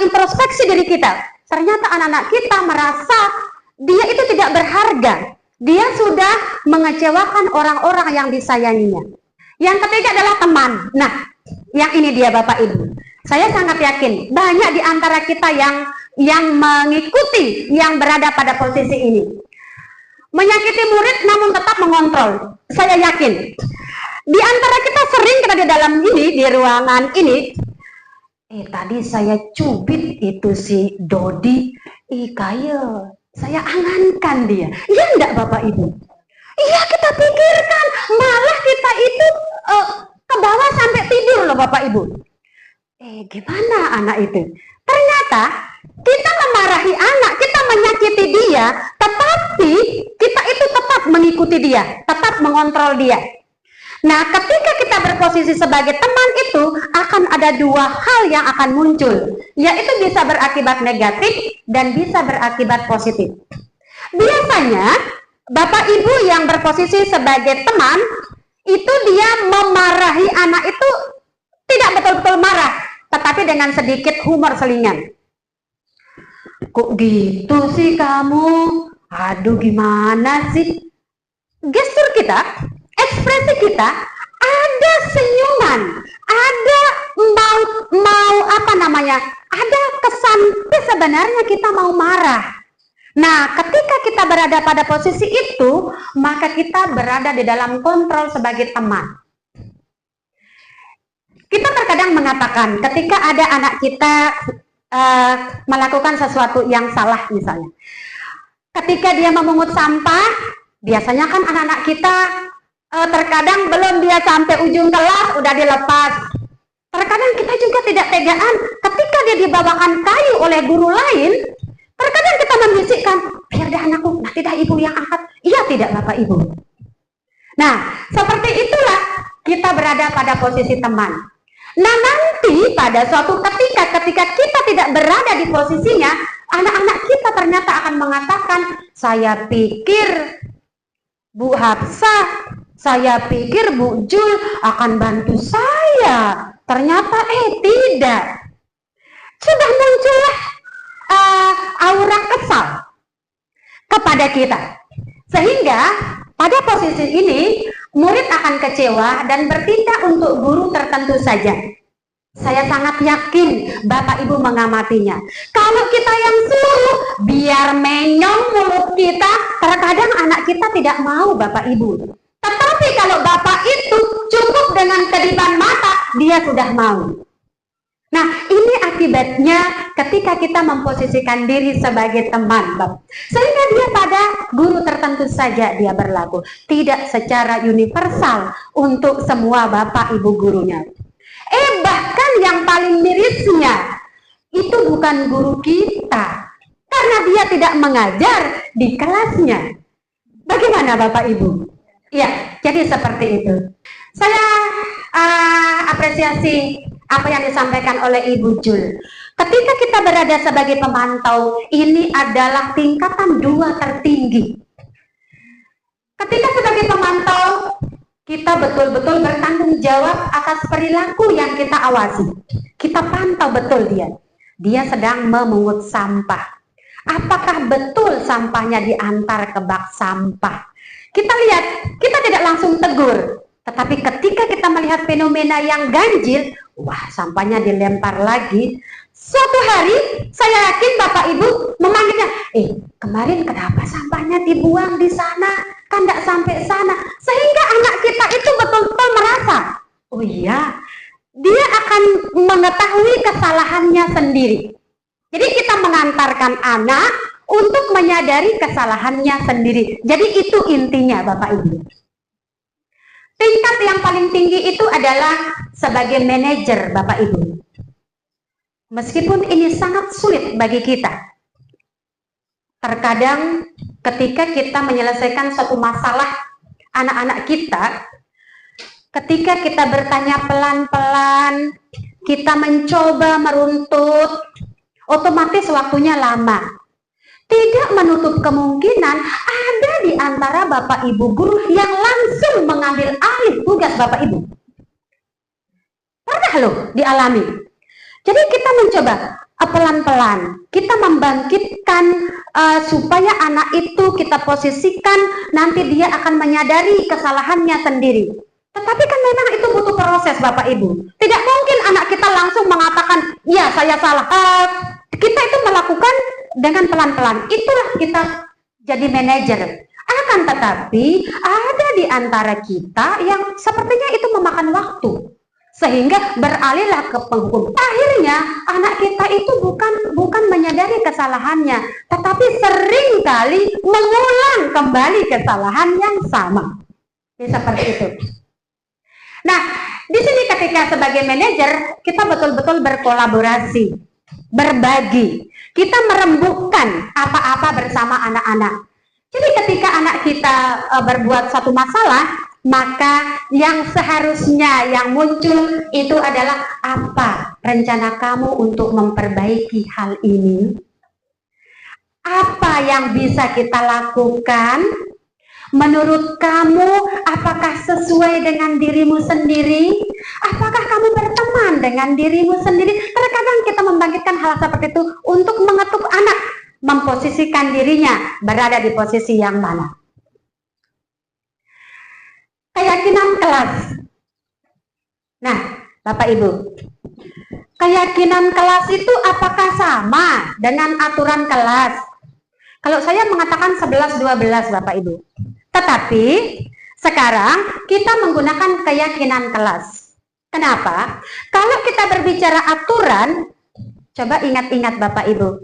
introspeksi diri kita. Ternyata anak-anak kita merasa dia itu tidak berharga. Dia sudah mengecewakan orang-orang yang disayanginya. Yang ketiga adalah teman. Nah, yang ini dia Bapak Ibu. Saya sangat yakin banyak di antara kita yang mengikuti, yang berada pada posisi ini. Menyakiti murid namun tetap mengontrol. Saya yakin. Di antara kita sering kita di dalam ini, di ruangan ini, tadi saya cubit itu si Dodi, kaya, saya angankan dia. Iya enggak Bapak Ibu? Iya kita pikirkan, malah kita itu ke bawah sampai tidur loh Bapak Ibu. Gimana anak itu? Ternyata kita memarahi anak, kita menyakiti dia, tetapi kita itu tetap mengikuti dia, tetap mengontrol dia. Nah, ketika kita berposisi sebagai teman itu, akan ada dua hal yang akan muncul, yaitu bisa berakibat negatif dan bisa berakibat positif. Biasanya, Bapak Ibu yang berposisi sebagai teman, itu dia memarahi anak itu tidak betul-betul marah, tetapi dengan sedikit humor selingan. Kok gitu sih kamu? Aduh gimana sih? Gestur kita, ekspresi kita, ada senyuman, ada mau apa namanya, ada kesan sebenarnya kita mau marah. Nah, ketika kita berada pada posisi itu, maka kita berada di dalam kontrol sebagai teman. Kita terkadang mengatakan ketika ada anak kita melakukan sesuatu yang salah misalnya. Ketika dia memungut sampah, biasanya kan anak-anak kita terkadang belum dia sampai ujung kelas udah dilepas. Terkadang kita juga tidak tegaan ketika dia dibawakan kayu oleh guru lain. Terkadang kita membisikkan, biar dah anakku, nah tidak ibu yang angkat. Iya tidak Bapak Ibu. Nah, seperti itulah kita berada pada posisi teman. Nah, nanti pada suatu ketika kita tidak berada di posisinya, anak-anak kita ternyata akan mengatakan, saya pikir Bu Hafsah, saya pikir Bu Jul akan bantu saya. Ternyata tidak. Sudah muncullah aura kesal kepada kita. Sehingga pada posisi ini murid akan kecewa dan bertindak untuk guru tertentu saja. Saya sangat yakin Bapak Ibu mengamatinya. Kalau kita yang suruh biar menyong mulut kita, terkadang anak kita tidak mau Bapak Ibu. Tetapi kalau Bapak itu cukup dengan kedipan mata, dia sudah mau. Nah, ini akibatnya ketika kita memposisikan diri sebagai teman, sehingga dia pada guru tertentu saja dia berlaku, tidak secara universal untuk semua Bapak Ibu gurunya. Bahkan yang paling mirisnya, itu bukan guru kita, karena dia tidak mengajar di kelasnya. Bagaimana Bapak Ibu? Ya, jadi seperti itu. Saya apresiasi apa yang disampaikan oleh Ibu Jul. Ketika kita berada sebagai pemantau, ini adalah tingkatan 2 tertinggi. Ketika sebagai pemantau, kita betul-betul bertanggung jawab atas perilaku yang kita awasi. Kita pantau betul dia. Dia sedang memungut sampah. Apakah betul sampahnya diantar ke bak sampah? Kita lihat, kita tidak langsung tegur. Tetapi ketika kita melihat fenomena yang ganjil, wah sampahnya dilempar lagi. Suatu hari saya yakin Bapak Ibu memanggilnya, kemarin kenapa sampahnya dibuang di sana? Kan tidak sampai sana. Sehingga anak kita itu betul-betul merasa, oh iya, dia akan mengetahui kesalahannya sendiri. Jadi kita mengantarkan anak untuk menyadari kesalahannya sendiri. Jadi itu intinya Bapak Ibu. Tingkat yang paling tinggi itu adalah sebagai manajer Bapak Ibu. Meskipun ini sangat sulit bagi kita. Terkadang ketika kita menyelesaikan suatu masalah anak-anak kita, ketika kita bertanya pelan-pelan, kita mencoba meruntut, otomatis waktunya lama. Tidak menutup kemungkinan ada di antara Bapak Ibu guru yang langsung mengambil alih tugas Bapak Ibu. Pernah loh dialami. Jadi kita mencoba, pelan-pelan kita membangkitkan supaya anak itu kita posisikan nanti dia akan menyadari kesalahannya sendiri. Tetapi kan memang itu butuh proses Bapak Ibu. Tidak mungkin anak kita langsung mengatakan, ya saya salah. Kita itu melakukan dengan pelan-pelan. Itulah kita jadi manajer. Akan tetapi ada di antara kita yang sepertinya itu memakan waktu. Sehingga beralihlah ke penghukum. Akhirnya anak kita itu bukan menyadari kesalahannya, tetapi seringkali mengulang kembali kesalahan yang sama. Seperti itu. Nah, di sini ketika sebagai manajer kita betul-betul berkolaborasi, berbagi. Kita merembukan apa-apa bersama anak-anak. Jadi ketika anak kita berbuat satu masalah, maka yang seharusnya yang muncul itu adalah apa rencana kamu untuk memperbaiki hal ini? Apa yang bisa kita lakukan? Menurut kamu, apakah sesuai dengan dirimu sendiri? Apakah kamu berteman dengan dirimu sendiri? Terkadang kita membangkitkan hal seperti itu untuk mengetuk anak, memposisikan dirinya berada di posisi yang mana. Keyakinan kelas. Nah, Bapak Ibu, keyakinan kelas itu apakah sama dengan aturan kelas? Kalau saya mengatakan 11-12 Bapak Ibu. Tetapi sekarang kita menggunakan keyakinan kelas. Kenapa? Kalau kita berbicara aturan, coba ingat-ingat Bapak Ibu.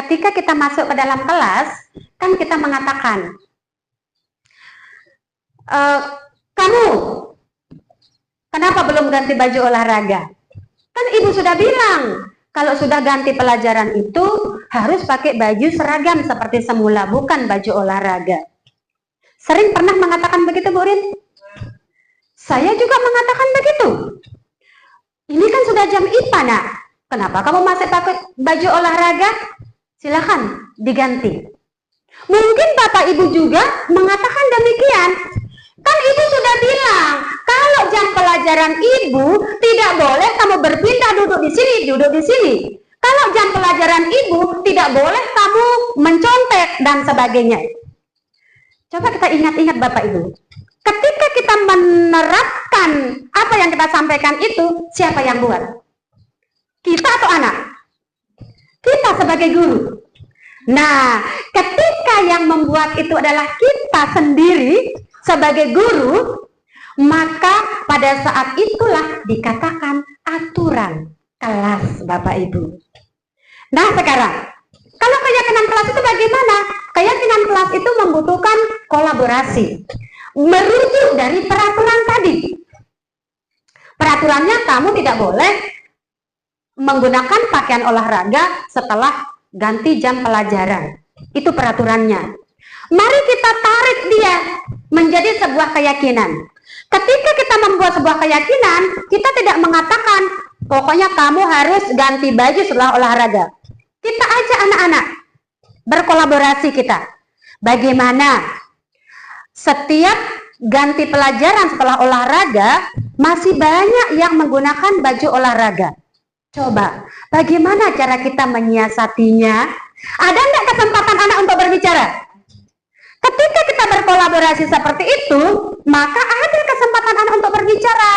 Ketika kita masuk ke dalam kelas, kan kita mengatakan, kamu kenapa belum ganti baju olahraga? Kan Ibu sudah bilang, kalau sudah ganti pelajaran itu harus pakai baju seragam seperti semula, bukan baju olahraga. Sering pernah mengatakan begitu, Bu Rin? Saya juga mengatakan begitu. Ini kan sudah jam IPA, Nak. Kenapa kamu masih pakai baju olahraga? Silakan diganti. Mungkin Bapak Ibu juga mengatakan demikian. Kan Ibu sudah bilang, kalau jam pelajaran Ibu tidak boleh kamu berpindah duduk di sini. Kalau jam pelajaran Ibu tidak boleh kamu mencontek dan sebagainya. Coba kita ingat-ingat Bapak Ibu. Ketika kita menerapkan apa yang kita sampaikan itu, siapa yang buat? Kita atau anak? Kita sebagai guru. Nah, ketika yang membuat itu adalah kita sendiri sebagai guru, maka pada saat itulah dikatakan aturan kelas Bapak Ibu. Nah sekarang, kalau keyakinan kelas itu bagaimana? Keyakinan kelas itu membutuhkan kolaborasi. Merujuk dari peraturan tadi. Peraturannya kamu tidak boleh menggunakan pakaian olahraga setelah ganti jam pelajaran. Itu peraturannya. Mari kita tarik dia menjadi sebuah keyakinan. Ketika kita membuat sebuah keyakinan, kita tidak mengatakan, pokoknya kamu harus ganti baju setelah olahraga. Kita ajak anak-anak berkolaborasi kita. Bagaimana setiap ganti pelajaran setelah olahraga masih banyak yang menggunakan baju olahraga. Coba, bagaimana cara kita menyiasatinya? Ada enggak kesempatan anak untuk berbicara? Ketika kita berkolaborasi seperti itu, maka ada kesempatan anak untuk berbicara.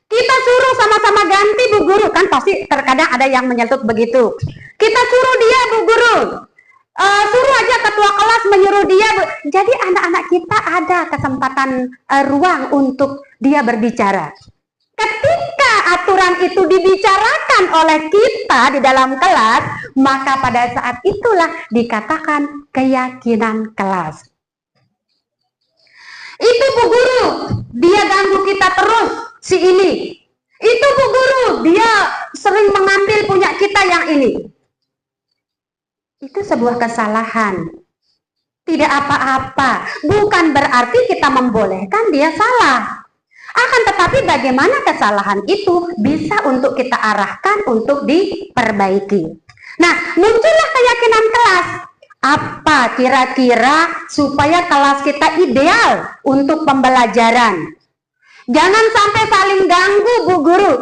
Kita suruh sama-sama ganti Bu Guru, kan pasti terkadang ada yang menyentuh begitu. Kita suruh dia Bu Guru, suruh aja ketua kelas menyuruh dia. Jadi anak-anak kita ada kesempatan ruang untuk dia berbicara. Ketika aturan itu dibicarakan oleh kita di dalam kelas, maka pada saat itulah dikatakan keyakinan kelas. Itu Bu Guru, dia ganggu kita terus, si ini. Itu Bu Guru, dia sering mengambil punya kita yang ini. Itu sebuah kesalahan. Tidak apa-apa, bukan berarti kita membolehkan dia salah. Akan tetapi bagaimana kesalahan itu bisa untuk kita arahkan untuk diperbaiki. Nah, muncullah keyakinan kelas. Apa kira-kira supaya kelas kita ideal untuk pembelajaran? Jangan sampai saling ganggu Bu Guru.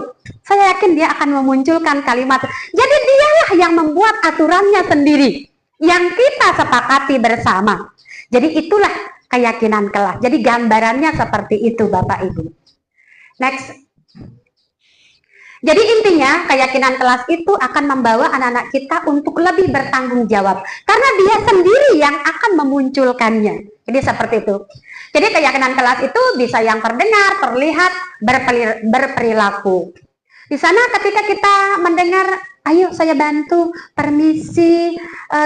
saya yakin dia akan memunculkan kalimat. Jadi dialah yang membuat aturannya sendiri, yang kita sepakati bersama. Jadi itulah keyakinan kelas. Jadi gambarannya seperti itu Bapak Ibu. Next. Jadi intinya keyakinan kelas itu akan membawa anak-anak kita untuk lebih bertanggung jawab. Karena dia sendiri yang akan memunculkannya. Jadi seperti itu. Jadi keyakinan kelas itu bisa yang terdengar, terlihat, berperilaku. Di sana ketika kita mendengar, ayo saya bantu, permisi,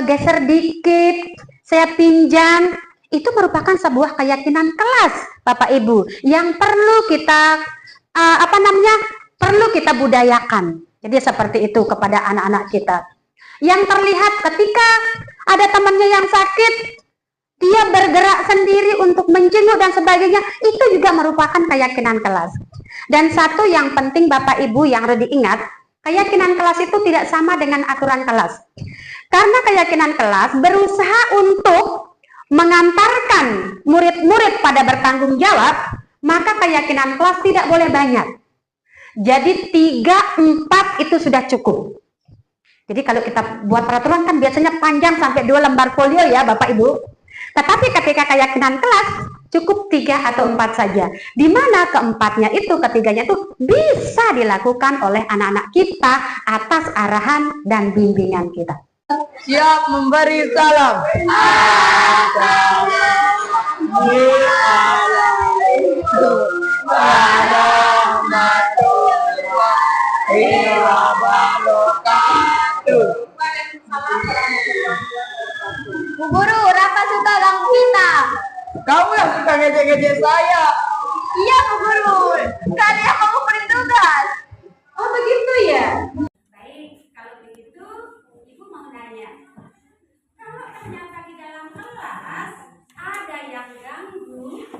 geser dikit, saya pinjam, itu merupakan sebuah keyakinan kelas, Bapak Ibu, yang perlu kita perlu kita budayakan. Jadi seperti itu kepada anak-anak kita. Yang terlihat ketika ada temannya yang sakit, dia bergerak sendiri untuk menjenguk dan sebagainya, itu juga merupakan keyakinan kelas. Dan satu yang penting Bapak Ibu yang harus diingat, keyakinan kelas itu tidak sama dengan aturan kelas. Karena keyakinan kelas berusaha untuk mengantarkan murid-murid pada bertanggung jawab, maka keyakinan kelas tidak boleh banyak. Jadi 3-4 itu sudah cukup. Jadi kalau kita buat peraturan kan biasanya panjang sampai 2 lembar folio ya Bapak Ibu. Tetapi ketika keyakinan kelas cukup 3 atau 4 saja. Di mana keempatnya itu, ketiganya itu bisa dilakukan oleh anak-anak kita atas arahan dan bimbingan kita. Siap memberi salam. Bu Guru, Rafa suka ganggu kita. Kamu yang suka ngejek-ngejek saya. Iya Bu Guru, kan yang kamu beri tugas. Oh begitu ya? Baik, kalau begitu Ibu mau nanya. Kalau ternyata di dalam kelas ada yang ganggu,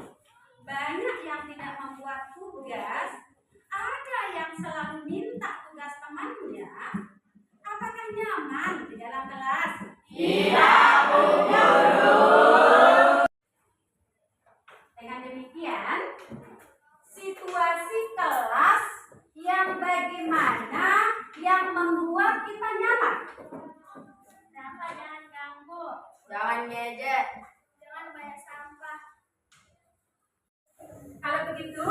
banyak yang tidak membuat tugas, ada yang selalu minta tugas temannya, apakah nyaman di dalam kelas? Dengan demikian, situasi kelas yang bagaimana yang membuat kita nyaman? Kenapa jangan ganggu? Jangan ngejek. Jangan banyak sampah. Kalau begitu,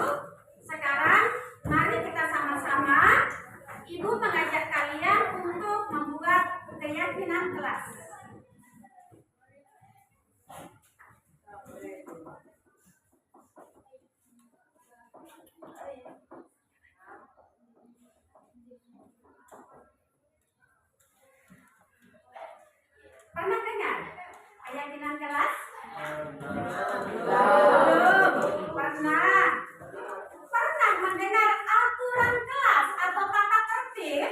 sekarang mari kita sama-sama Ibu mengajak kalian untuk membuat keyakinan kelas. Pernah dengar keyakinan kelas? Pernah. Pernah mendengar aturan kelas atau tata tertib?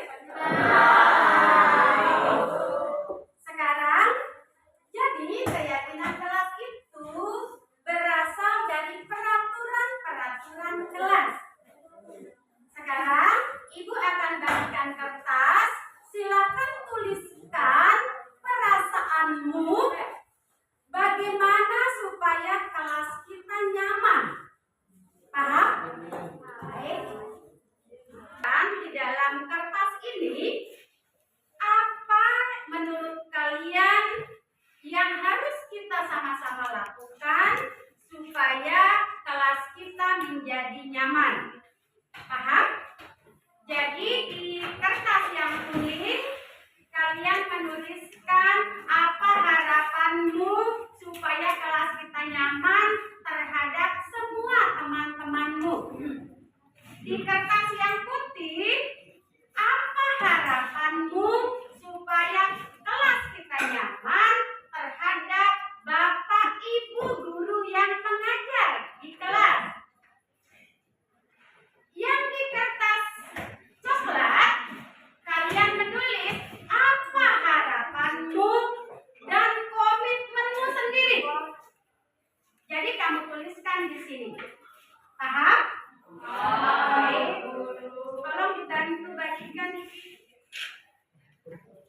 Sekarang, jadi keyakinan kelas itu berasal dari peraturan-peraturan kelas. Sekarang, Ibu akan bagikan kertas. Silakan tuliskan perasaanmu bagaimana supaya kelas kita nyaman. Paham? Baik. Dan di dalam kertas ini, apa menurut kalian yang harus kita sama-sama lakukan supaya kelas kita menjadi nyaman? Paham? Jadi di kertas yang kuning, kalian menuliskan apa harapanmu supaya kelas kita nyaman terhadap semua teman-temanmu. Di kertas yang putih, apa harapanmu supaya kelas kita nyaman terhadap Bapak Ibu guru yang mengajar di kelas. Yang di kertas coklat, kalian menulis apa harapanmu dan komitmenmu sendiri. Jadi kamu tuliskan di sini. Paham? Baik. Tolong dibantu bagikan.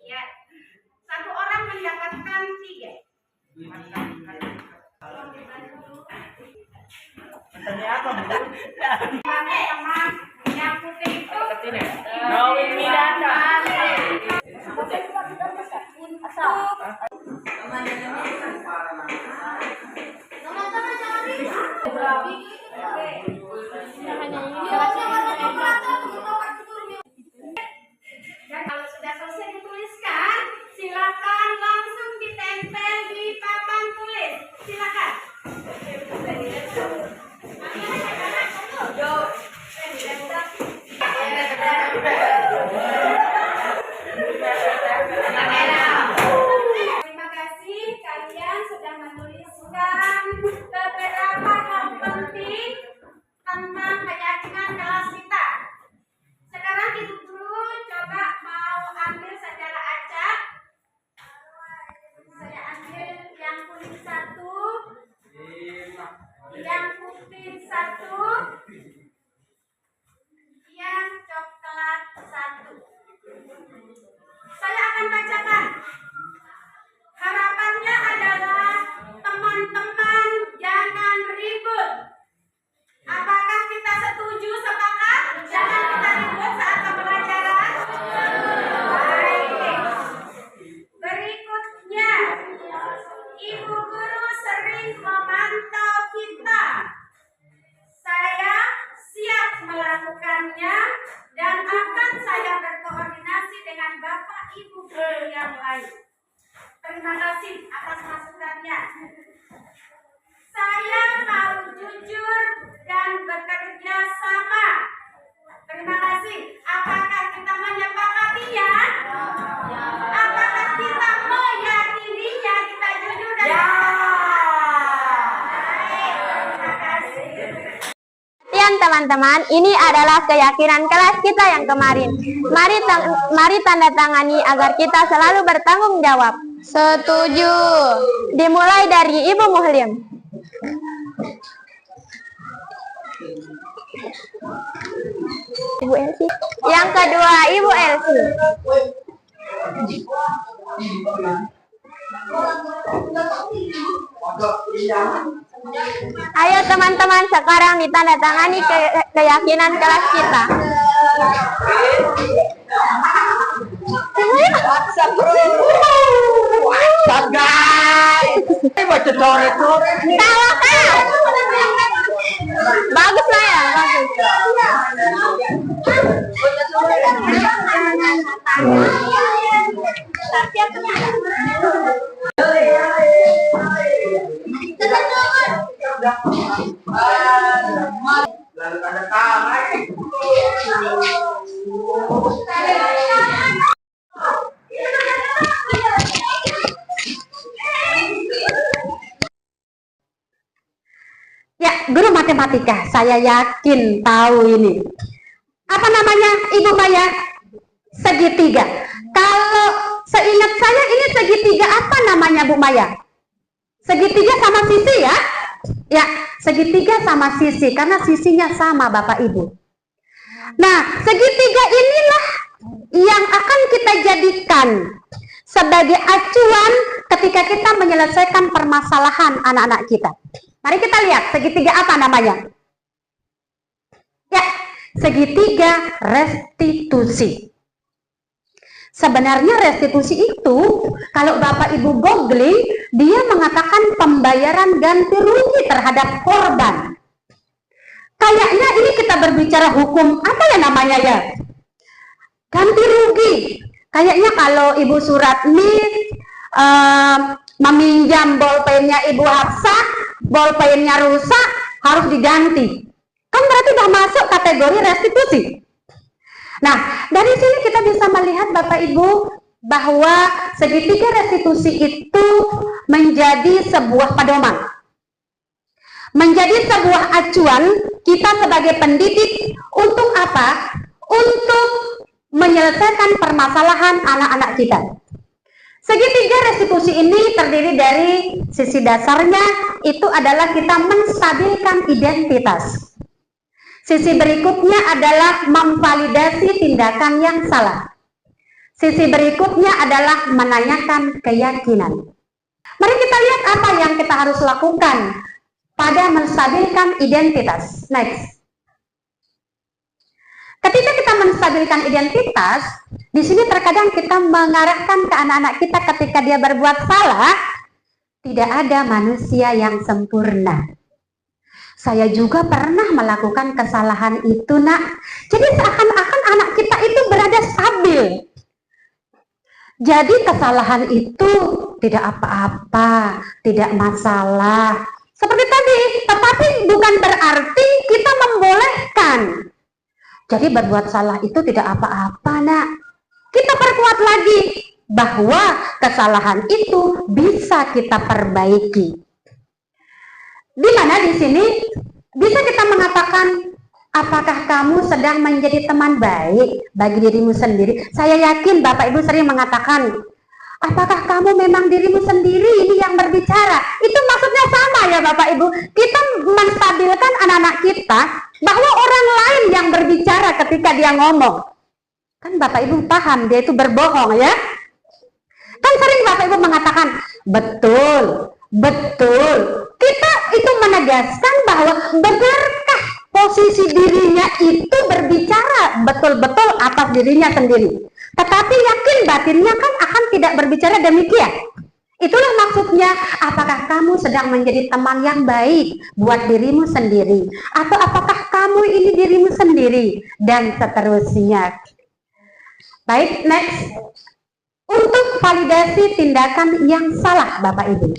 Ya. Satu orang mendapatkan 3. Tolong dibantu. Katanya apa, Bu? Teman-teman, yang putih itu Dan kalau sudah selesai dituliskan, silakan langsung ditempel di papan tulis. Silakan. Terima kasih kalian sudah menuliskan beberapa hal penting tentang keyakinan kelas kita. Sekarang ibu guru coba mau ambil secara acak. Saya ambil yang kuning satu, yang putih satu, yang coklat satu. Saya akan bacakan. Harapannya adalah teman-teman jangan ribut. Apakah kita setuju, sepakat? Jangan kita ribut saat pembelajaran. Baik. Berikutnya, ibu guru sering memantau kita. Saya siap melakukannya dan akan saya berkoordinasi dengan bapak ibu guru yang lain. Terima kasih atas masukannya. Saya mau jujur dan bekerja sama. Terima kasih. Apakah kita menyepakatinya? Apakah kita meyakininya? Kita jujur dan baik. Terima kasih. Sekian teman-teman, ini adalah keyakinan kelas kita yang kemarin. Mari tanda tangani agar kita selalu bertanggung jawab. Setuju. Dimulai dari Ibu Muhlim. Ibu Elsi. Yang kedua Ibu Elsi. Ayo teman-teman, sekarang ditandatangani keyakinan kelas kita. Bagus lah ya, Ya, guru matematika, saya yakin tahu ini. Apa namanya, Ibu Maya? Segitiga. Kalau seingat saya ini segitiga apa namanya, Bu Maya? Segitiga sama sisi ya? Ya, segitiga sama sisi, karena sisinya sama Bapak Ibu. Nah, segitiga inilah yang akan kita jadikan sebagai acuan ketika kita menyelesaikan permasalahan anak-anak kita. Mari kita lihat segitiga apa namanya. Ya, segitiga restitusi. Sebenarnya restitusi itu, kalau Bapak Ibu googling, dia mengatakan pembayaran ganti rugi terhadap korban. Kayaknya ini kita berbicara hukum, apa ya namanya ya? Ganti rugi. Kayaknya kalau Ibu Suratmi meminjam bolpennya Ibu Hafsah, bolpennya rusak, harus diganti. Kan berarti sudah masuk kategori restitusi. Nah, dari sini kita bisa melihat Bapak Ibu bahwa segitiga restitusi itu menjadi sebuah pedoman. Menjadi sebuah acuan kita sebagai pendidik untuk apa? Untuk menyelesaikan permasalahan anak-anak kita. Segitiga restitusi ini terdiri dari sisi dasarnya itu adalah kita menstabilkan identitas. Sisi berikutnya adalah memvalidasi tindakan yang salah. Sisi berikutnya adalah menanyakan keyakinan. Mari kita lihat apa yang kita harus lakukan pada menstabilkan identitas. Next. Ketika kita menstabilkan identitas, di sini terkadang kita mengarahkan ke anak-anak kita ketika dia berbuat salah, Tidak ada manusia yang sempurna. Saya juga pernah melakukan kesalahan itu, Nak. Jadi seakan-akan anak kita itu berada stabil. Jadi kesalahan itu tidak apa-apa, tidak masalah. Seperti tadi, tetapi bukan berarti kita membolehkan. Jadi berbuat salah itu tidak apa-apa, Nak. Kita perkuat lagi bahwa kesalahan itu bisa kita perbaiki. Di mana di sini bisa kita mengatakan, apakah kamu sedang menjadi teman baik bagi dirimu sendiri? Saya yakin Bapak Ibu sering mengatakan, apakah kamu memang dirimu sendiri ini yang berbicara? Itu maksudnya sama ya Bapak Ibu. Kita menstabilkan anak-anak kita bahwa orang lain yang berbicara ketika dia ngomong. Kan Bapak Ibu paham dia itu berbohong ya. Kan sering Bapak Ibu mengatakan, betul, betul. Kita itu menegaskan bahwa benarkah posisi dirinya itu berbicara betul-betul atas dirinya sendiri. Tetapi yakin batinnya kan akan tidak berbicara demikian. Itulah maksudnya, apakah kamu sedang menjadi teman yang baik buat dirimu sendiri? Atau apakah kamu ini dirimu sendiri? Dan seterusnya. Baik, next. Untuk validasi tindakan yang salah, Bapak Ibu.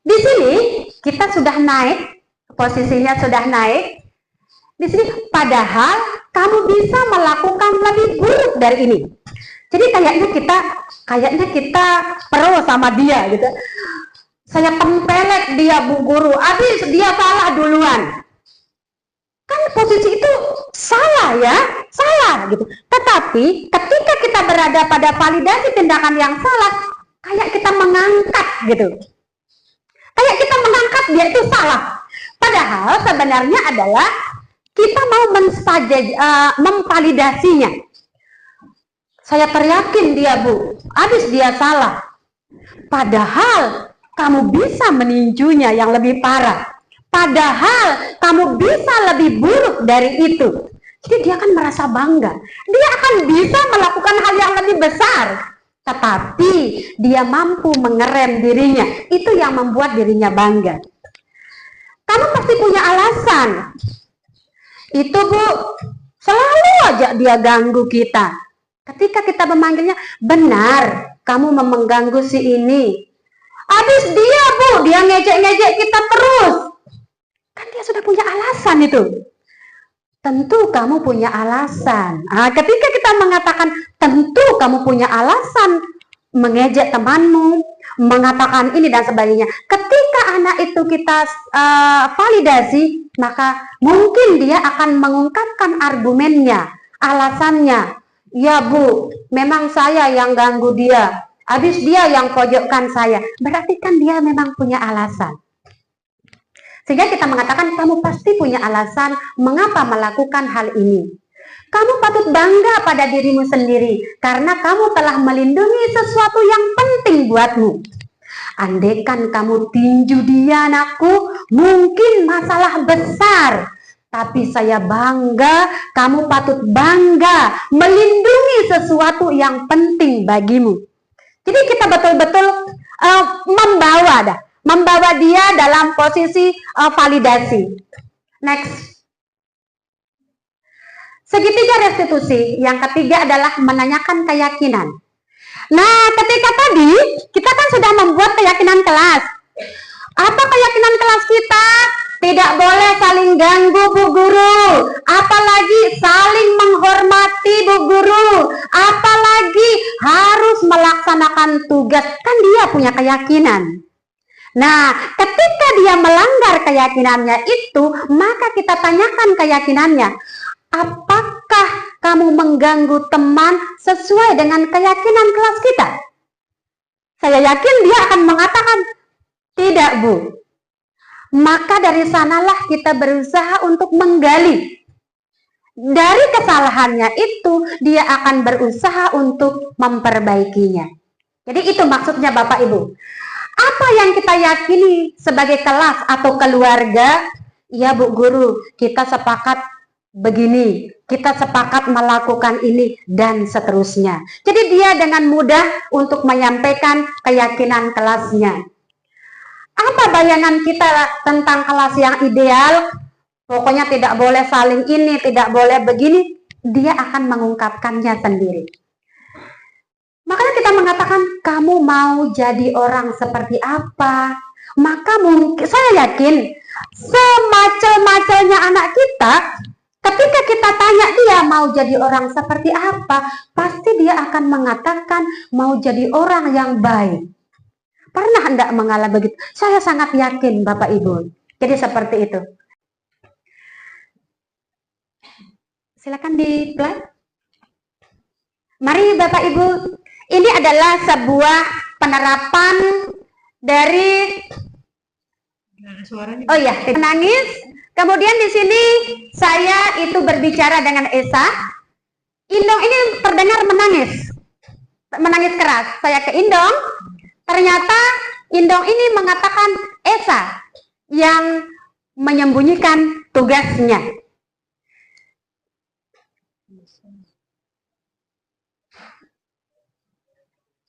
Di sini kita sudah naik, posisinya sudah naik. Di sini padahal kamu bisa melakukan lebih buruk dari ini. Jadi kayaknya kita pro sama dia gitu. Saya tempelet dia Bu Guru, habis dia salah duluan. Kan posisi itu salah ya, salah gitu. Tetapi ketika kita berada pada validasi tindakan yang salah, kayak kita mengangkat gitu. Kayak kita mengangkat dia itu salah. Padahal sebenarnya adalah kita mau memvalidasinya. Saya teriakin dia Bu, habis dia salah. Padahal kamu bisa meninjunya yang lebih parah. Padahal kamu bisa lebih buruk dari itu. Jadi dia akan merasa bangga. Dia akan bisa melakukan hal yang lebih besar. Tetapi dia mampu mengerem dirinya. Itu yang membuat dirinya bangga. Kamu pasti punya alasan. Itu Bu, selalu aja dia ganggu kita. Ketika kita memanggilnya, benar, kamu mengganggu si ini. Habis dia Bu, dia ngejek-ngejek kita terus. Kan dia sudah punya alasan itu. Tentu kamu punya alasan. Ketika kita mengatakan tentu kamu punya alasan mengejek temanmu, mengatakan ini dan sebagainya. Ketika anak itu kita validasi, maka mungkin dia akan mengungkapkan argumennya, alasannya. Ya Bu, memang saya yang ganggu dia. Habis dia yang pojokkan saya. Berarti kan dia memang punya alasan. Sehingga kita mengatakan kamu pasti punya alasan mengapa melakukan hal ini. Kamu patut bangga pada dirimu sendiri karena kamu telah melindungi sesuatu yang penting buatmu. Andaikan kamu tinju dia anakku, mungkin masalah besar. Tapi saya bangga, kamu patut bangga melindungi sesuatu yang penting bagimu. Jadi kita betul-betul membawa dia dalam posisi validasi. Next. Segitiga restitusi, yang ketiga adalah menanyakan keyakinan. Nah, ketika tadi kita kan sudah membuat keyakinan kelas. Apa keyakinan kelas kita? Tidak boleh saling ganggu Bu Guru. Apalagi saling menghormati Bu Guru. Apalagi harus melaksanakan tugas. Kan dia punya keyakinan. Nah, ketika dia melanggar keyakinannya itu, maka kita tanyakan keyakinannya. Apakah kamu mengganggu teman sesuai dengan keyakinan kelas kita? Saya yakin dia akan mengatakan, tidak Bu. Maka dari sanalah kita berusaha untuk menggali. Dari kesalahannya itu, dia akan berusaha untuk memperbaikinya. Jadi itu maksudnya Bapak Ibu. Apa yang kita yakini sebagai kelas atau keluarga? Ya Bu Guru, kita sepakat begini, kita sepakat melakukan ini, dan seterusnya. Jadi dia dengan mudah untuk menyampaikan keyakinan kelasnya. Apa bayangan kita tentang kelas yang ideal? Pokoknya tidak boleh saling ini, tidak boleh begini. Dia akan mengungkapkannya sendiri. Makanya kita mengatakan, kamu mau jadi orang seperti apa? Maka mungkin, saya yakin, semacam-macamnya anak kita, ketika kita tanya dia mau jadi orang seperti apa, pasti dia akan mengatakan mau jadi orang yang baik. Pernah hendak mengalami begitu? Saya sangat yakin Bapak Ibu. Jadi seperti itu. Silakan di play. Mari Bapak Ibu, ini adalah sebuah penerapan dari menangis. Kemudian di sini saya itu berbicara dengan Esa. Indong ini terdengar menangis keras. Saya ke Indong, ternyata Indong ini mengatakan Esa yang menyembunyikan tugasnya.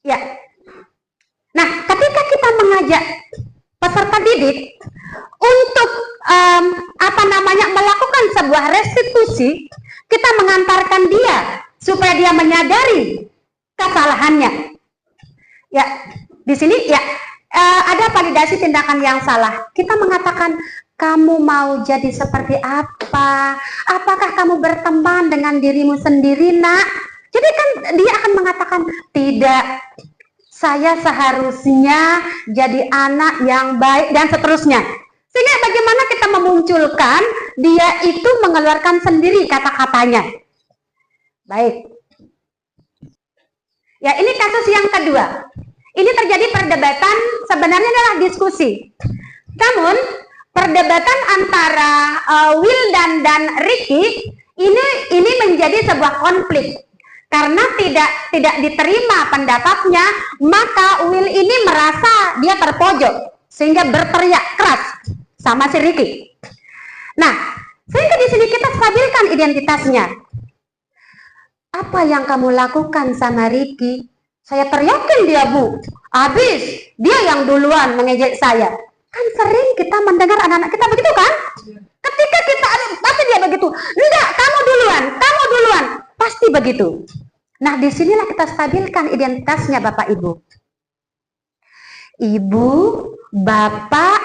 Ya. Nah, ketika kita mengajak peserta didik untuk melakukan sebuah restitusi, kita mengantarkan dia supaya dia menyadari kesalahannya. Ya, di sini ya ada validasi tindakan yang salah. Kita mengatakan, kamu mau jadi seperti apa? Apakah kamu berteman dengan dirimu sendiri, nak? Jadi kan dia akan mengatakan, tidak, saya seharusnya jadi anak yang baik, dan seterusnya. Sehingga bagaimana kita memunculkan dia itu mengeluarkan sendiri kata-katanya. Baik. Ya, ini kasus yang kedua. Ini terjadi perdebatan, sebenarnya adalah diskusi. Namun, perdebatan antara Wildan dan Ricky ini menjadi sebuah konflik. Karena tidak diterima pendapatnya, maka Will ini merasa dia terpojok sehingga berteriak keras sama si Ricky. Nah, sehingga di sini kita stabilkan identitasnya. Apa yang kamu lakukan sama Ricky? Saya teriakin dia, Bu. Habis dia yang duluan mengejek saya. Kan sering kita mendengar anak-anak kita begitu kan? Ketika kita pasti dia begitu. Enggak, kamu duluan. Pasti begitu. Nah, disinilah kita stabilkan identitasnya Bapak Ibu. Ibu, Bapak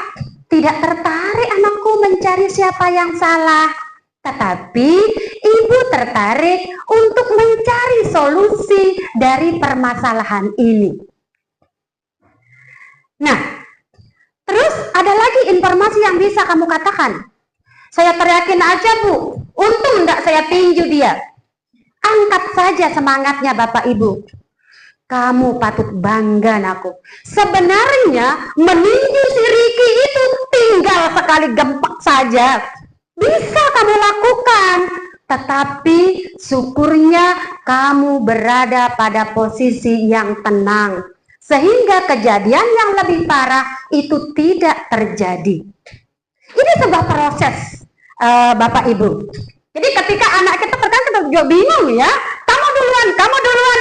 tidak tertarik anakku mencari siapa yang salah. Tetapi Ibu tertarik untuk mencari solusi dari permasalahan ini. Nah, terus ada lagi informasi yang bisa kamu katakan. Saya teriakin aja, Bu. Untung enggak saya tinju dia. Angkat saja semangatnya Bapak Ibu. Kamu patut bangga, nakku. Sebenarnya meninju si Ricky itu tinggal sekali gempak saja. Bisa kamu lakukan. Tetapi syukurnya kamu berada pada posisi yang tenang. Sehingga kejadian yang lebih parah itu tidak terjadi. Ini sebuah proses Bapak Ibu. Jadi ketika anak kita terkadang juga bingung ya. Kamu duluan.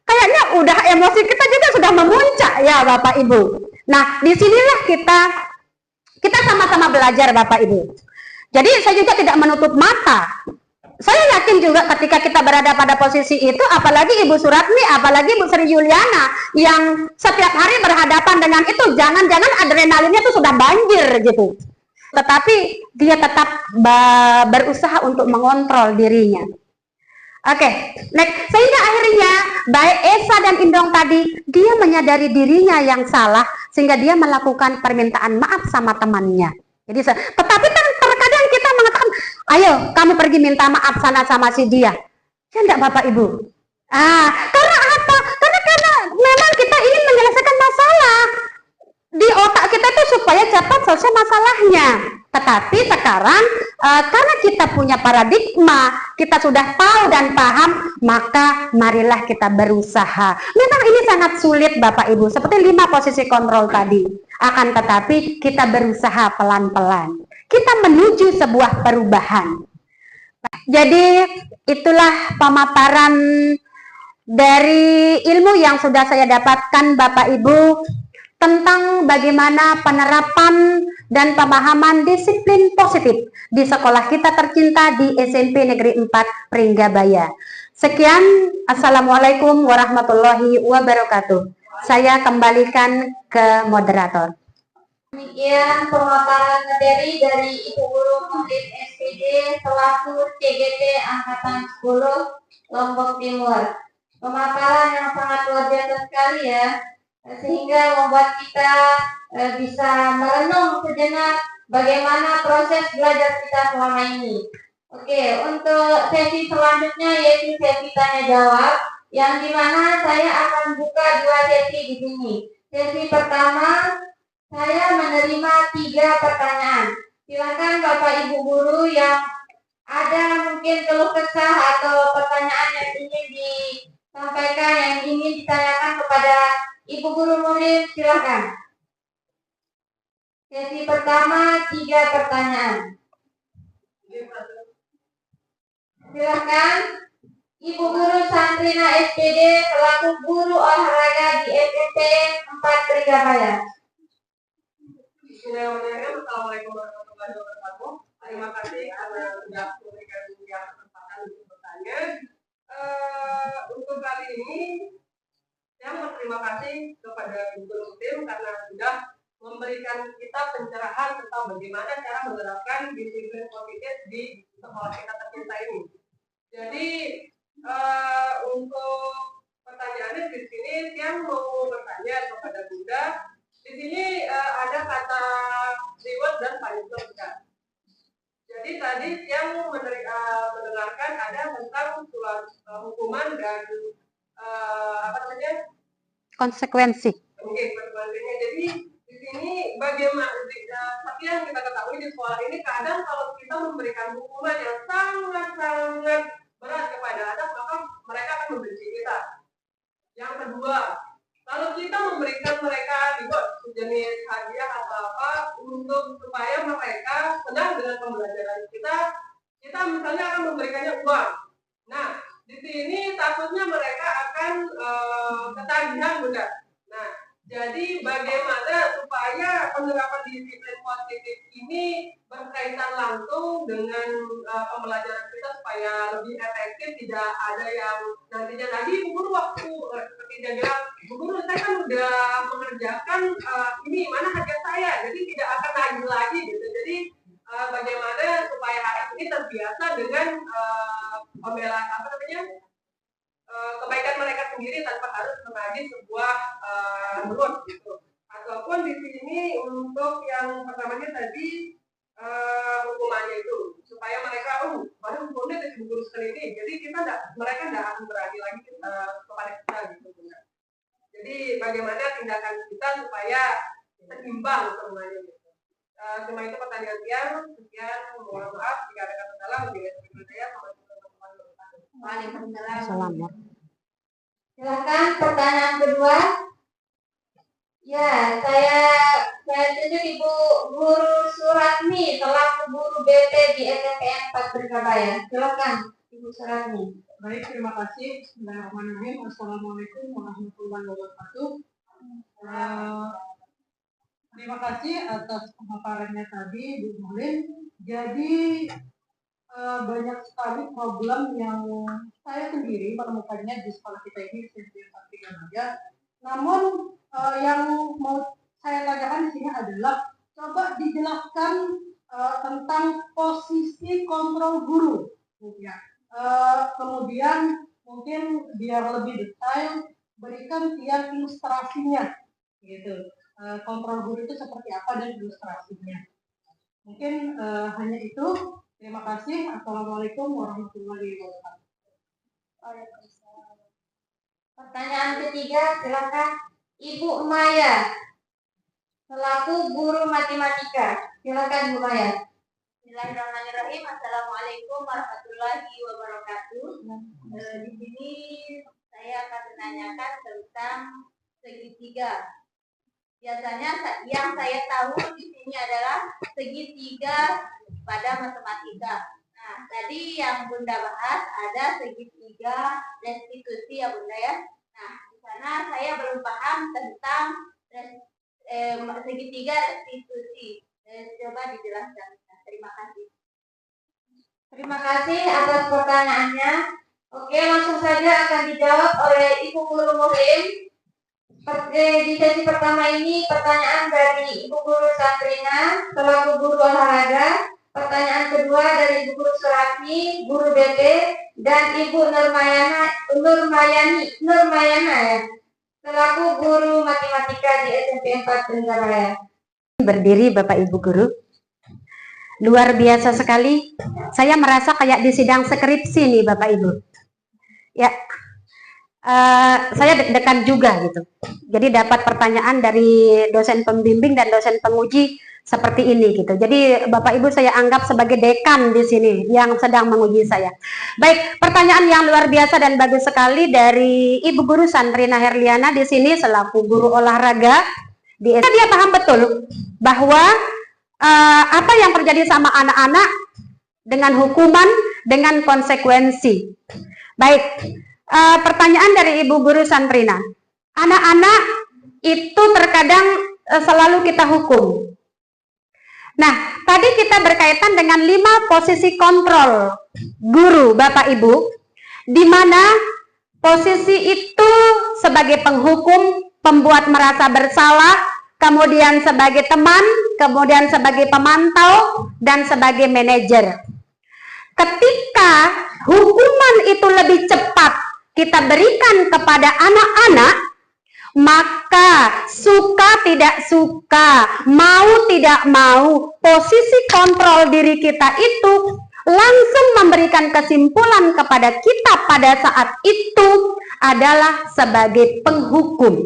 Kayaknya udah emosi kita juga sudah memuncak ya Bapak Ibu. Nah, disinilah kita sama-sama belajar Bapak Ibu. Jadi saya juga tidak menutup mata. Saya yakin juga ketika kita berada pada posisi itu, apalagi Ibu Suratmi, apalagi Ibu Sri Juliana yang setiap hari berhadapan dengan itu, jangan-jangan adrenalinnya itu sudah banjir gitu. Tetapi dia tetap berusaha untuk mengontrol dirinya. Oke, next. Sehingga akhirnya baik Esa dan Indong tadi, dia menyadari dirinya yang salah sehingga dia melakukan permintaan maaf sama temannya. Jadi, tetapi terkadang kita mengatakan, ayo kamu pergi minta maaf sana sama si dia. Ya enggak Bapak Ibu? Karena apa? Karena memang kita ingin menyelesaikan masalah. Di otak kita itu supaya cepat selesai masalahnya. Tetapi sekarang karena kita punya paradigma, kita sudah tahu dan paham, maka marilah kita berusaha. Memang ini sangat sulit Bapak Ibu, seperti 5 posisi kontrol tadi. Akan tetapi kita berusaha pelan-pelan. Kita menuju sebuah perubahan. Jadi itulah pemaparan dari ilmu yang sudah saya dapatkan Bapak Ibu tentang bagaimana penerapan dan pemahaman disiplin positif di sekolah kita tercinta di SMP Negeri 4 Pringgabaya. Sekian, Assalamualaikum warahmatullahi wabarakatuh. Saya kembalikan ke moderator. Demikian pemaparan materi dari Ibu Guru Murid SPD selaku CGT Angkatan 10 Lombok Timur. Pemaparan yang sangat luar biasa sekali ya, sehingga membuat kita bisa merenung sejenak bagaimana proses belajar kita selama ini. Oke, untuk sesi selanjutnya yaitu sesi tanya jawab, yang dimana saya akan buka 2 sesi di sini. Sesi pertama, saya menerima 3 pertanyaan. Silakan Bapak Ibu Guru yang ada mungkin keluh kesah atau pertanyaan yang ingin disampaikan, yang ingin ditanyakan kepada Ibu Guru murid, silakan. Sesi pertama 3 pertanyaan. Silakan Ibu Guru Santrina SPD selaku guru olahraga di SMP 4 Pringgabaya. Assalamualaikum warahmatullahi wabarakatuh. Terima kasih karena sudah memberikan kesempatan untuk bertanya. Untuk kali ini, saya berterima kasih kepada Guru Tim karena sudah memberikan kita pencerahan tentang bagaimana cara menerapkan disiplin positif di sekolah kita tercinta ini. Jadi untuk pertanyaannya di sini, saya mau bertanya kepada Bunda. Di sini ada kata reward dan punishment. Jadi tadi yang mendengarkan ada tentang hukuman dan Konsekuensi. Oke, konsekuensinya. Jadi di sini bagaimana? Tapi yang kita ketahui di sekolah ini kadang kalau kita memberikan hukuman yang sangat berat kepada anak, maka mereka akan membenci kita. Yang kedua, kalau kita memberikan mereka reward sejenis hadiah atau apa untuk supaya mereka senang dengan pembelajaran kita misalnya akan memberikannya uang. Nah, di sini takutnya mereka akan ketagihan, Bunda. Nah, jadi bagaimana supaya penerapan disiplin positif ini berkaitan langsung dengan pembelajaran kita supaya lebih efektif, tidak ada yang nantinya tadi Bu Guru waktu seperti dia bilang, Bu Guru saya kan udah mengerjakan ini mana hadiah saya, jadi tidak akan lagi gitu. Jadi bagaimana supaya anak ini terbiasa dengan pembelaan kebaikan mereka sendiri tanpa harus menagih sebuah mulut gitu. Ataupun di sini untuk yang pertamanya tadi hukumannya itu supaya mereka baru hukumnya dari guru sekali ini, jadi mereka tidak akan berani lagi kepada kita gitu. Jadi bagaimana tindakan kita supaya seimbang semuanya gitu. Cuma itu pertanyaan sekian, mohon maaf jika ada kata salah, lebih dari saya sama teman-teman. Waalaikumsalam. Silakan pertanyaan kedua. Ya, saya tunjuk Ibu Guru Suratmi selaku guru BT di SMP 4 Pringgabaya. Silakan Ibu Suratmi. Baik, terima kasih. Bismillahirrahmanirrahim. Assalamualaikum warahmatullahi wabarakatuh. Terima kasih atas pemaparannya tadi, Bu Mulin. Jadi banyak sekali problem yang saya sendiri menemukannya di sekolah kita ini, SMP 4 Pringgabaya. Namun yang mau saya tanyakan di sini adalah coba dijelaskan tentang posisi kontrol guru, ya. Kemudian mungkin biar lebih detail berikan tiap ilustrasinya, gitu. Kontrol guru itu seperti apa dan ilustrasinya. Mungkin hanya itu. Terima kasih. Assalamualaikum warahmatullahi wabarakatuh. Pertanyaan ketiga, silakan Ibu Maya selaku guru matematika. Silakan Bu Maya. Bismillahirrahmanirrahim. Assalamualaikum warahmatullahi wabarakatuh. Di sini saya akan menanyakan tentang segitiga. Biasanya yang saya tahu di sini adalah segitiga pada matematika. Nah, tadi yang Bunda bahas ada segitiga restitusi ya Bunda ya. Nah, di sana saya belum paham tentang segitiga restitusi. Coba dijelaskan. Terima kasih. Terima kasih atas pertanyaannya. Oke, langsung saja akan dijawab oleh Ibu Guru Muhrim. Di sesi pertama ini pertanyaan dari Ibu Guru Sandrina selaku guru olahraga. Pertanyaan kedua dari Ibu Guru Surati, guru BP, dan Ibu Nurmayana ya, selaku guru matematika di SMP 4 Benjaraya. Berdiri Bapak Ibu Guru. Luar biasa sekali. Saya merasa kayak di sidang skripsi nih Bapak Ibu. Ya, saya deg-degan juga gitu. Jadi dapat pertanyaan dari dosen pembimbing dan dosen penguji seperti ini gitu. Jadi Bapak Ibu saya anggap sebagai dekan di sini yang sedang menguji saya. Baik, pertanyaan yang luar biasa dan bagus sekali dari Ibu Guru Sandrina Herliana di sini selaku guru olahraga di SD. Dia paham betul bahwa apa yang terjadi sama anak-anak dengan hukuman, dengan konsekuensi. Baik, pertanyaan dari Ibu Guru Sandrina. Anak-anak itu terkadang selalu kita hukum. Nah, tadi kita berkaitan dengan 5 posisi kontrol guru Bapak Ibu, di mana posisi itu sebagai penghukum, pembuat merasa bersalah, kemudian sebagai teman, kemudian sebagai pemantau, dan sebagai manajer. Ketika hukuman itu lebih cepat kita berikan kepada anak-anak, maka suka tidak suka, mau tidak mau, posisi kontrol diri kita itu langsung memberikan kesimpulan kepada kita pada saat itu adalah sebagai penghukum.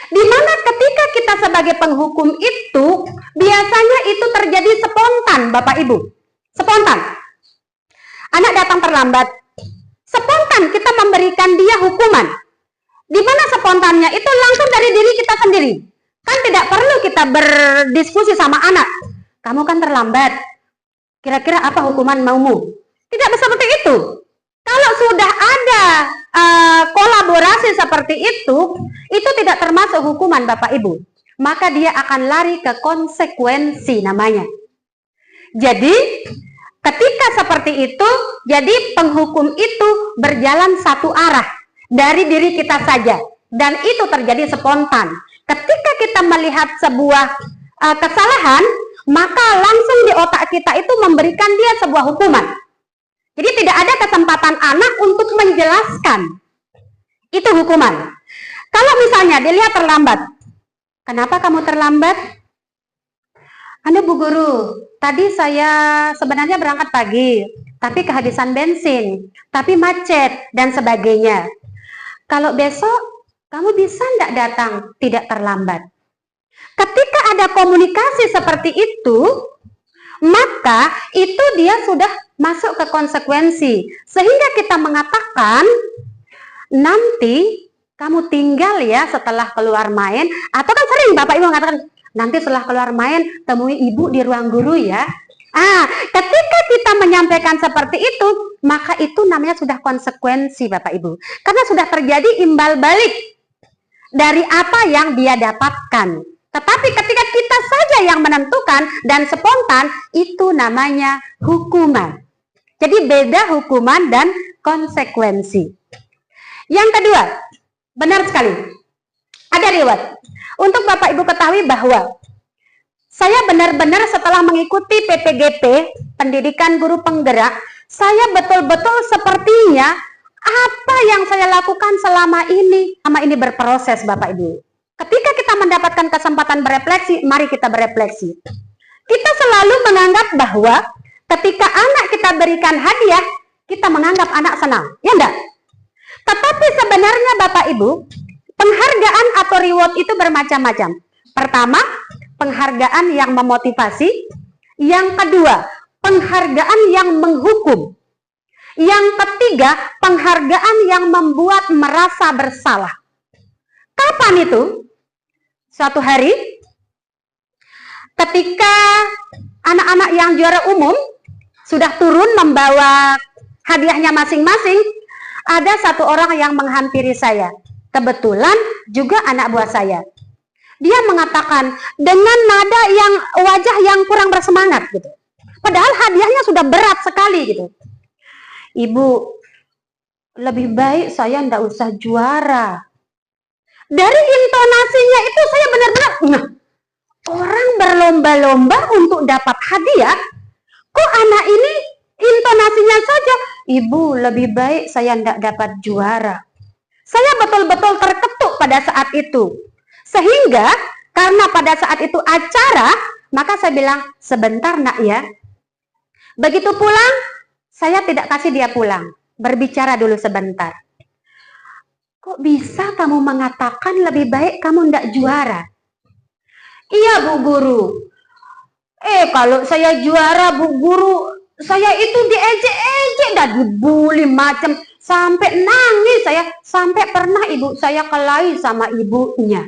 Di mana ketika kita sebagai penghukum itu biasanya itu terjadi spontan Bapak Ibu. Spontan. Anak datang terlambat. Spontan kita memberikan dia hukuman. Di mana spontannya itu langsung dari diri kita sendiri. Kan tidak perlu kita berdiskusi sama anak. Kamu kan terlambat. Kira-kira apa hukuman maumu? Tidak seperti itu. Kalau sudah ada kolaborasi seperti itu tidak termasuk hukuman Bapak Ibu. Maka dia akan lari ke konsekuensi namanya. Jadi, ketika seperti itu, jadi penghukum itu berjalan satu arah. Dari diri kita saja, dan itu terjadi spontan. Ketika kita melihat sebuah kesalahan, maka langsung di otak kita itu memberikan dia sebuah hukuman. Jadi tidak ada kesempatan anak untuk menjelaskan. Itu hukuman. Kalau misalnya dilihat terlambat, kenapa kamu terlambat? Bu Guru, tadi saya sebenarnya berangkat pagi, tapi kehabisan bensin, tapi macet, dan sebagainya. Kalau besok, kamu bisa tidak datang? Tidak terlambat. Ketika ada komunikasi seperti itu, maka itu dia sudah masuk ke konsekuensi. Sehingga kita mengatakan, nanti kamu tinggal ya setelah keluar main. Atau kan sering Bapak Ibu mengatakan, nanti setelah keluar main, temui ibu di ruang guru ya. Ketika kita menyampaikan seperti itu, maka itu namanya sudah konsekuensi Bapak Ibu. Karena sudah terjadi imbal balik dari apa yang dia dapatkan. Tetapi ketika kita saja yang menentukan dan spontan, itu namanya hukuman. Jadi beda hukuman dan konsekuensi. Yang kedua, benar sekali. Ada riwayat. Untuk Bapak Ibu ketahui bahwa saya benar-benar setelah mengikuti PPGP, Pendidikan Guru Penggerak, saya betul-betul sepertinya apa yang saya lakukan selama ini berproses Bapak Ibu. Ketika kita mendapatkan kesempatan berefleksi, mari kita berefleksi. Kita selalu menganggap bahwa ketika anak kita berikan hadiah, kita menganggap anak senang, ya enggak? Tetapi sebenarnya Bapak Ibu, penghargaan atau reward itu bermacam-macam. Pertama, penghargaan yang memotivasi. Yang kedua, penghargaan yang menghukum. Yang ketiga, penghargaan yang membuat merasa bersalah. Kapan itu? Suatu hari, ketika anak-anak yang juara umum sudah turun membawa hadiahnya masing-masing, ada satu orang yang menghampiri saya. Kebetulan juga anak buah saya. Dia mengatakan dengan nada yang wajah yang kurang bersemangat gitu. Padahal hadiahnya sudah berat sekali gitu. Ibu, lebih baik saya ndak usah juara. Dari intonasinya itu saya benar-benar, nah, orang berlomba-lomba untuk dapat hadiah, kok anak ini intonasinya saja, ibu lebih baik saya ndak dapat juara. Saya betul-betul terketuk pada saat itu. Sehingga karena pada saat itu acara, maka saya bilang, sebentar nak ya. Begitu pulang, saya tidak kasih dia pulang. Berbicara dulu sebentar. Kok bisa kamu mengatakan lebih baik kamu ndak juara? Iya Bu Guru. Kalau saya juara Bu Guru, saya itu diejek-ejek dan dibully macam sampai nangis saya, sampai pernah ibu saya kelahi sama ibunya.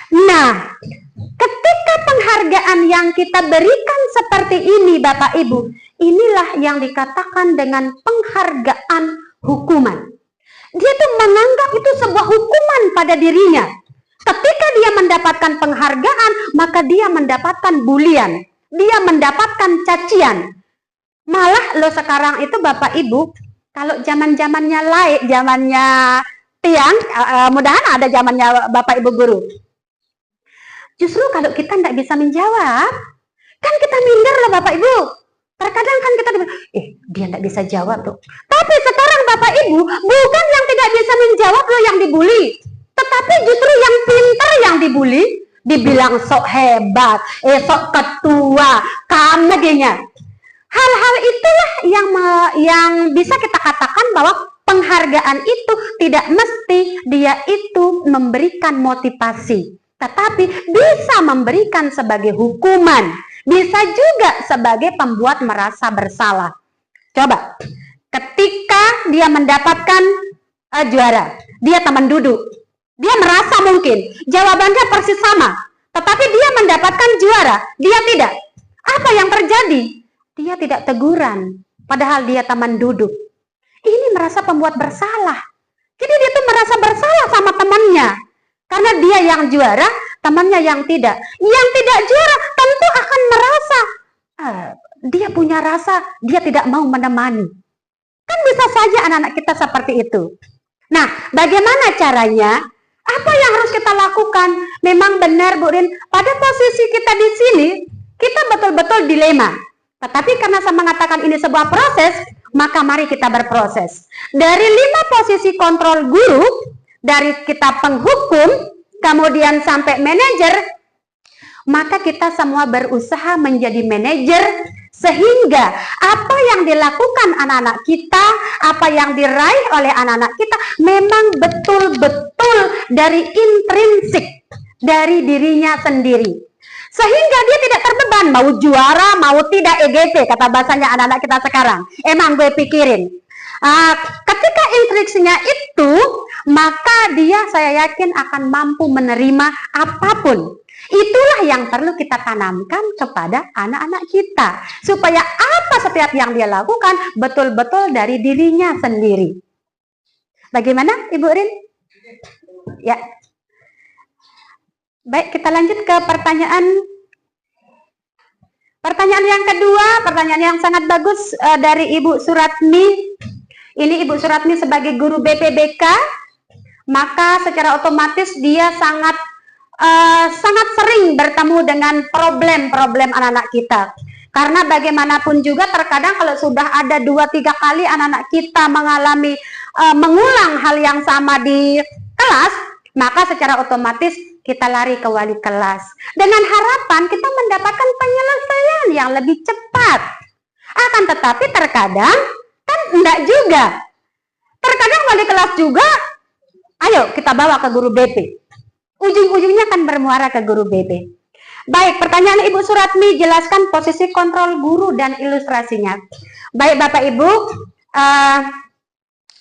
Nah, ketika penghargaan yang kita berikan seperti ini Bapak Ibu, inilah yang dikatakan dengan penghargaan hukuman. Dia tuh menganggap itu sebuah hukuman pada dirinya. Ketika dia mendapatkan penghargaan, maka dia mendapatkan bulian. Dia mendapatkan cacian. Malah lo sekarang itu Bapak Ibu, kalau zaman-zamannya laik, zamannya Tiang, mudahan ada zamannya Bapak Ibu guru. Justru kalau kita tidak bisa menjawab, kan kita minder loh Bapak Ibu. Terkadang kan kita dia tidak bisa jawab tuh. Tapi sekarang Bapak Ibu, bukan yang tidak bisa menjawab loh yang dibully, tetapi justru yang pintar yang dibully, dibilang sok hebat, sok ketua, kamedinya. Hal-hal itulah yang bisa kita katakan bahwa penghargaan itu tidak mesti dia itu memberikan motivasi, tetapi bisa memberikan sebagai hukuman, bisa juga sebagai pembuat merasa bersalah. Coba, ketika dia mendapatkan juara, dia teman duduk, dia merasa mungkin jawabannya persis sama, tetapi dia mendapatkan juara, dia tidak. Apa yang terjadi? Dia tidak teguran, padahal dia teman duduk. Ini merasa pembuat bersalah. Jadi dia tuh merasa bersalah sama temannya. Karena dia yang juara, temannya yang tidak. Yang tidak juara tentu akan merasa, dia punya rasa, dia tidak mau menemani. Kan bisa saja anak-anak kita seperti itu. Nah, bagaimana caranya? Apa yang harus kita lakukan? Memang benar Bu Rin, pada posisi kita di sini, kita betul-betul dilema. Tetapi karena saya mengatakan ini sebuah proses, maka mari kita berproses. Dari 5 posisi kontrol guru, dari kita penghukum, kemudian sampai manajer, maka kita semua berusaha menjadi manajer, sehingga apa yang dilakukan anak-anak kita, apa yang diraih oleh anak-anak kita, memang betul-betul dari intrinsik, dari dirinya sendiri. Sehingga dia tidak terbeban, mau juara, mau tidak EGT, kata bahasanya anak-anak kita sekarang. Emang gue pikirin. Ketika intriksinya itu, maka dia saya yakin akan mampu menerima apapun. Itulah yang perlu kita tanamkan kepada anak-anak kita. Supaya apa setiap yang dia lakukan, betul-betul dari dirinya sendiri. Bagaimana Ibu Rin? Ya. Baik, kita lanjut ke pertanyaan yang kedua, pertanyaan yang sangat bagus dari Ibu Suratmi. Ini Ibu Suratmi sebagai guru BPBK, maka secara otomatis dia sangat sering bertemu dengan problem-problem anak-anak kita. Karena bagaimanapun juga terkadang kalau sudah ada 2-3 kali anak-anak kita mengalami mengulang hal yang sama di kelas, maka secara otomatis kita lari ke wali kelas dengan harapan kita mendapatkan penyelesaian yang lebih cepat. Akan tetapi terkadang kan enggak juga. Terkadang wali kelas juga, ayo kita bawa ke guru BP. Ujung-ujungnya akan bermuara ke guru BP. Baik, pertanyaan Ibu Suratmi, jelaskan posisi kontrol guru dan ilustrasinya. Baik Bapak Ibu,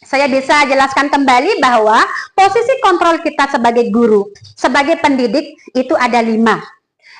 saya bisa jelaskan kembali bahwa posisi kontrol kita sebagai guru, sebagai pendidik itu ada 5.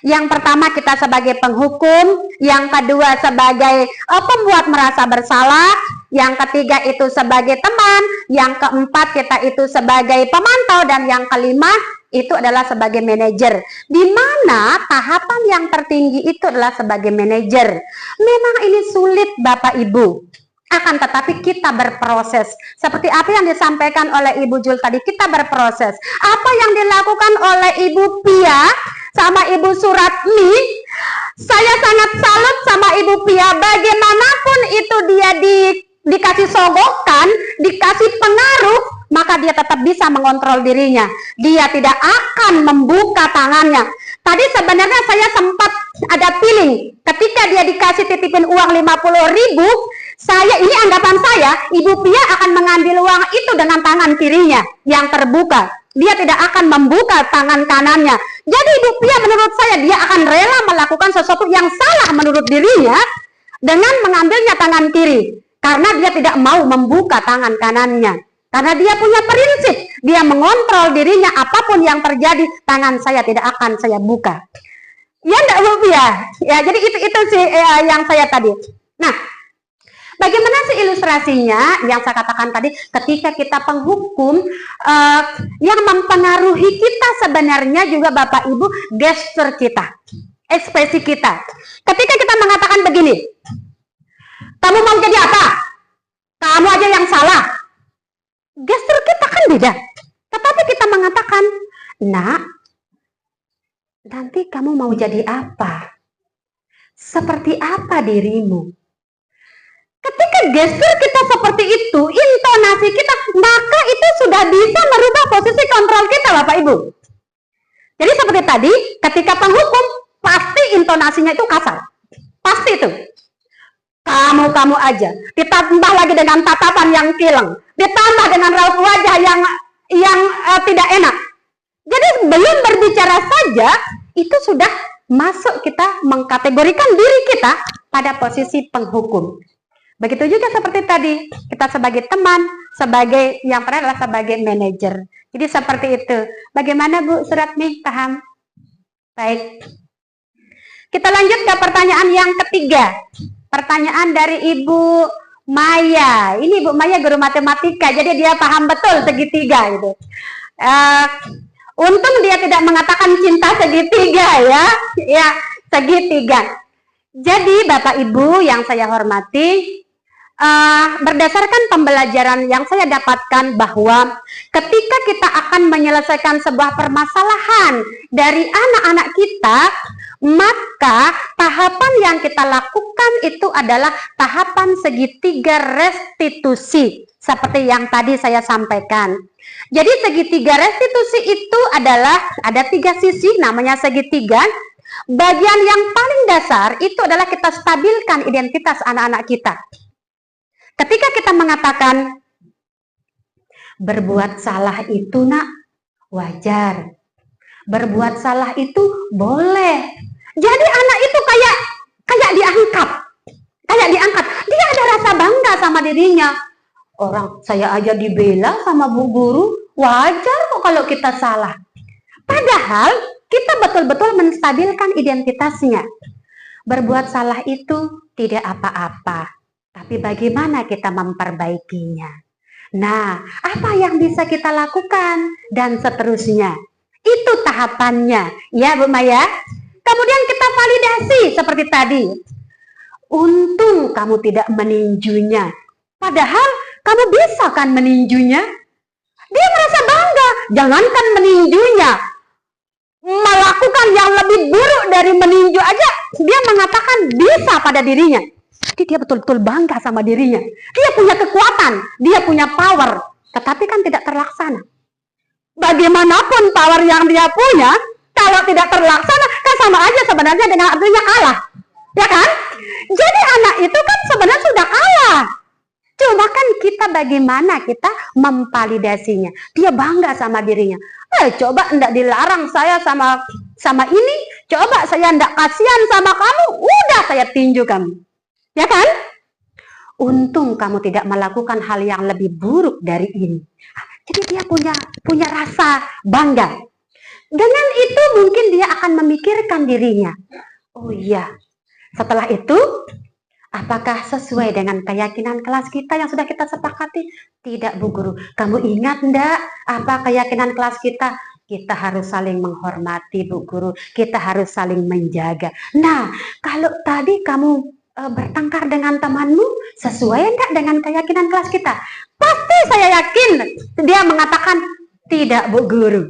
Yang pertama kita sebagai penghukum, yang kedua sebagai pembuat merasa bersalah, yang ketiga itu sebagai teman, yang keempat kita itu sebagai pemantau, dan yang kelima itu adalah sebagai manajer. Di mana tahapan yang tertinggi itu adalah sebagai manajer. Memang ini sulit Bapak Ibu. Akan tetapi kita berproses. Seperti apa yang disampaikan oleh Ibu Jul tadi, kita berproses. Apa yang dilakukan oleh Ibu Pia sama Ibu Suratmi, saya sangat salut sama Ibu Pia. Bagaimanapun itu dia dikasih sogokan, dikasih pengaruh, maka dia tetap bisa mengontrol dirinya. Dia tidak akan membuka tangannya. Tadi sebenarnya saya sempat ada feeling ketika dia dikasih titipin uang 50.000, ini anggapan saya, Ibu Pia akan mengambil uang itu dengan tangan kirinya yang terbuka. Dia tidak akan membuka tangan kanannya. Jadi Ibu Pia menurut saya dia akan rela melakukan sesuatu yang salah menurut dirinya dengan mengambilnya tangan kiri. Karena dia tidak mau membuka tangan kanannya. Karena dia punya prinsip, dia mengontrol dirinya, apapun yang terjadi, tangan saya tidak akan saya buka. Ya enggak Bu Pia? Ya, jadi itu sih yang saya tadi. Nah, bagaimana sih ilustrasinya yang saya katakan tadi, ketika kita penghukum, yang mempengaruhi kita sebenarnya juga Bapak Ibu, gestur kita, ekspresi kita. Ketika kita mengatakan begini, kamu mau jadi apa? Kamu aja yang salah. Gestur kita kan beda. Tetapi kita mengatakan, nak, nanti kamu mau jadi apa? Seperti apa dirimu? Ketika gestur kita seperti itu, intonasi kita, maka itu sudah bisa merubah posisi kontrol kita Bapak Ibu. Jadi seperti tadi, ketika penghukum, pasti intonasinya itu kasar. Pasti itu. Kamu aja, ditambah lagi dengan tatapan yang kileng, ditambah dengan raut wajah yang tidak enak. Jadi belum berbicara saja, itu sudah masuk kita mengkategorikan diri kita pada posisi penghukum. Begitu juga seperti tadi, kita sebagai teman, sebagai yang terakhir adalah sebagai manajer. Jadi seperti itu. Bagaimana Bu Suratmi, paham? Baik. Kita lanjut ke pertanyaan yang ketiga. Pertanyaan dari Ibu Maya. Ini Ibu Maya guru matematika, jadi dia paham betul segitiga gitu. Untung dia tidak mengatakan cinta segitiga ya segitiga. Jadi Bapak Ibu yang saya hormati, berdasarkan pembelajaran yang saya dapatkan bahwa ketika kita akan menyelesaikan sebuah permasalahan dari anak-anak kita, maka tahapan yang kita lakukan itu adalah tahapan segitiga restitusi seperti yang tadi saya sampaikan. Jadi segitiga restitusi itu adalah ada 3 sisi namanya segitiga. Bagian yang paling dasar itu adalah kita stabilkan identitas anak-anak kita. Ketika kita mengatakan berbuat salah itu nak wajar, berbuat salah itu boleh. Jadi anak itu kayak diangkat. Dia ada rasa bangga sama dirinya. Orang saya aja dibela sama Bu Guru, wajar kok kalau kita salah. Padahal kita betul-betul menstabilkan identitasnya. Berbuat salah itu tidak apa-apa, tapi bagaimana kita memperbaikinya. Nah, apa yang bisa kita lakukan dan seterusnya. Itu tahapannya, ya Bu Maya. Kemudian kita validasi seperti tadi. Untung kamu tidak meninjunya. Padahal kamu bisa kan meninjunya. Dia merasa bangga. Jangankan meninjunya, melakukan yang lebih buruk dari meninju aja, dia mengatakan bisa pada dirinya. Jadi dia betul-betul bangga sama dirinya. Dia punya kekuatan, dia punya power. Tetapi kan tidak terlaksana. Bagaimanapun power yang dia punya, kalau tidak terlaksana, kan sama aja sebenarnya dengan artinya kalah. Ya kan? Jadi anak itu kan sebenarnya sudah kalah. Cuma kan kita bagaimana kita memvalidasinya. Dia bangga sama dirinya. Coba enggak dilarang saya sama ini. Coba saya enggak kasihan sama kamu. Udah saya tinju kamu. Ya kan? Untung kamu tidak melakukan hal yang lebih buruk dari ini. Jadi dia punya rasa bangga. Dengan itu mungkin dia akan memikirkan dirinya. Oh iya, setelah itu apakah sesuai dengan keyakinan kelas kita yang sudah kita sepakati? Tidak Bu Guru. Kamu ingat enggak apa keyakinan kelas kita? Kita harus saling menghormati, Bu Guru. Kita harus saling menjaga. Nah, kalau tadi kamu bertengkar dengan temanmu, sesuai enggak dengan keyakinan kelas kita? Pasti saya yakin dia mengatakan tidak, Bu Guru.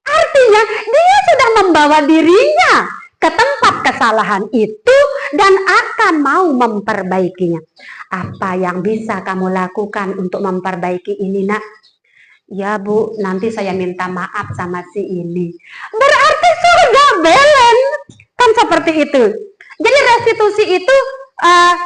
Artinya dia sudah membawa dirinya ke tempat kesalahan itu dan akan mau memperbaikinya. Apa yang bisa kamu lakukan untuk memperbaiki ini, Nak? Ya Bu, nanti saya minta maaf sama si ini. Berarti surga belen. Kan seperti itu. Jadi restitusi itu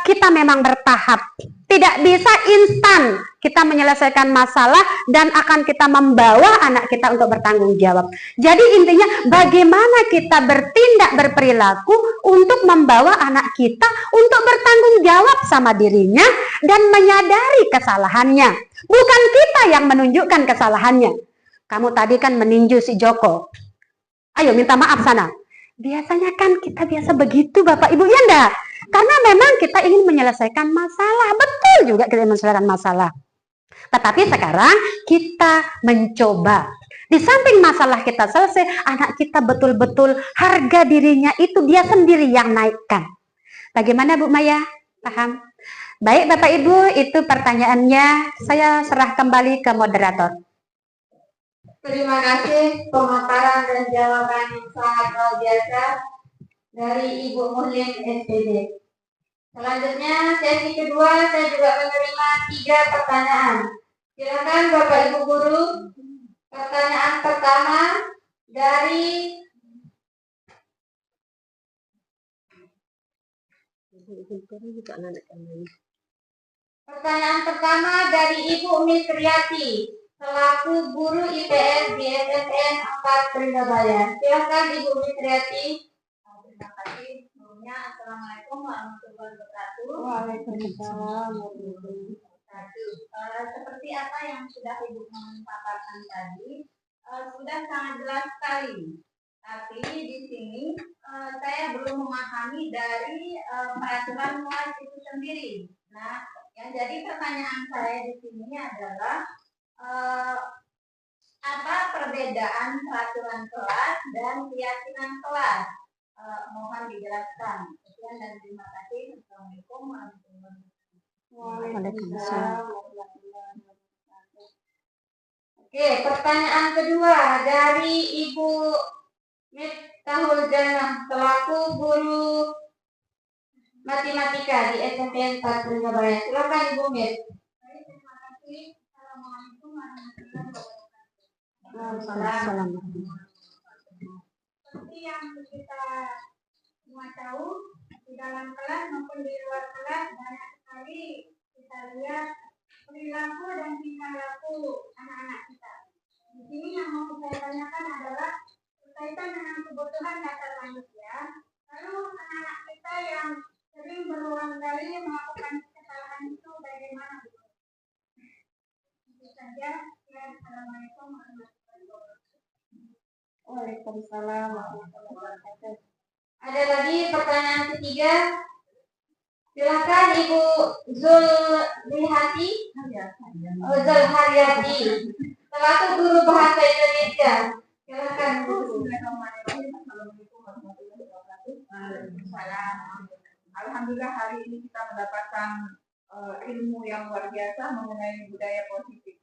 kita memang bertahap. Tidak bisa instan kita menyelesaikan masalah dan akan kita membawa anak kita untuk bertanggung jawab. Jadi intinya bagaimana kita bertindak berperilaku untuk membawa anak kita untuk bertanggung jawab sama dirinya dan menyadari kesalahannya. Bukan kita yang menunjukkan kesalahannya. Kamu tadi kan meninju si Joko. Ayo minta maaf sana. Biasanya kan kita biasa begitu Bapak Ibu, ya enggak? Karena memang kita ingin menyelesaikan masalah. Betul juga kita menyelesaikan masalah. Tetapi sekarang kita mencoba. Di samping masalah kita selesai, anak kita betul-betul harga dirinya itu dia sendiri yang naikkan. Bagaimana Bu Maya? Paham? Baik Bapak Ibu, itu pertanyaannya. Saya serah kembali ke moderator. Terima kasih pemaparan dan jawaban yang sangat luar biasa dari Ibu Muhlim SPD. Selanjutnya sesi kedua saya juga menerima 3 pertanyaan. Silakan Bapak Ibu Guru. Pertanyaan pertama dari Ibu Misriati selaku guru IPS di SMN 4 Trindabaya. Silakan Ibu Misriati. Terima kasih. Sebelumnya, Assalamualaikum warahmatullahi wabarakatuh. Waalaikumsalam. Seperti apa yang sudah Ibu paparkan tadi, sudah sangat jelas sekali. Tapi di sini saya belum memahami dari peraturan MUAS itu sendiri. Nah, yang jadi pertanyaan saya di sini adalah apa perbedaan peraturan kelas dan keyakinan kelas? Mohon dijelaskan. Sekian dan terima kasih. Assalamualaikum warahmatullahi wabarakatuh. Waalaikumsalam. Oke, pertanyaan kedua dari Ibu Miftahul Jannah selaku guru matematika di SMP 4 Trindabaya. Silakan Ibu Mit. Baik, terima kasih. Assalamualaikum warahmatullahi wabarakatuh. Assalamualaikum. Seperti yang kita semua tahu, di dalam kelas maupun di luar kelas banyak sekali kita lihat perilaku dan tingkah laku anak-anak kita. Di sini yang mau saya tanyakan adalah berkaitan dengan kebutuhan dasar manusia. Lalu anak-anak kita yang sering berulang kali melakukan kesalahan itu bagaimana? Itu saja. Assalamualaikum warahmatullahi wabarakatuh. Waalaikumsalam warahmatullahi wabarakatuh. Ada lagi pertanyaan ketiga. Silakan Ibu Zulhariati selaku guru bahasa Indonesia. Silakan Bu. Alhamdulillah hari ini kita mendapatkan ilmu yang luar biasa mengenai budaya positif.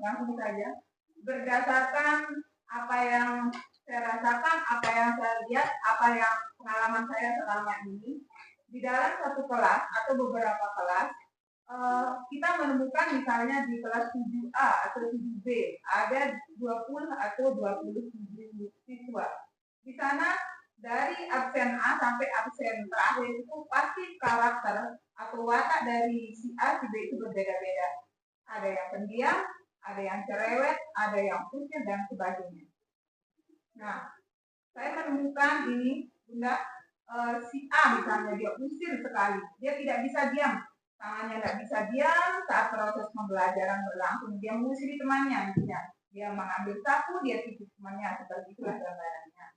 Langsung saja, berdasarkan apa yang saya rasakan, apa yang saya lihat, apa yang pengalaman saya selama ini, di dalam satu kelas atau beberapa kelas, kita menemukan misalnya di kelas 7A atau 7B, ada 20 atau 27 siswa. Di sana dari absen A sampai absen terakhir itu pasti karakter atau watak dari si A, si B itu berbeda-beda. Ada yang pendiam, ada yang cerewet, ada yang kusir, dan sebagainya. Nah, saya menemukan ini, Bunda, si A misalnya dia usir sekali, dia tidak bisa diam, tangannya tidak bisa diam saat proses pembelajaran berlangsung, dia mengusiri temannya, misalnya dia mengambil sapu, dia titip temannya, seperti itulah gambarannya.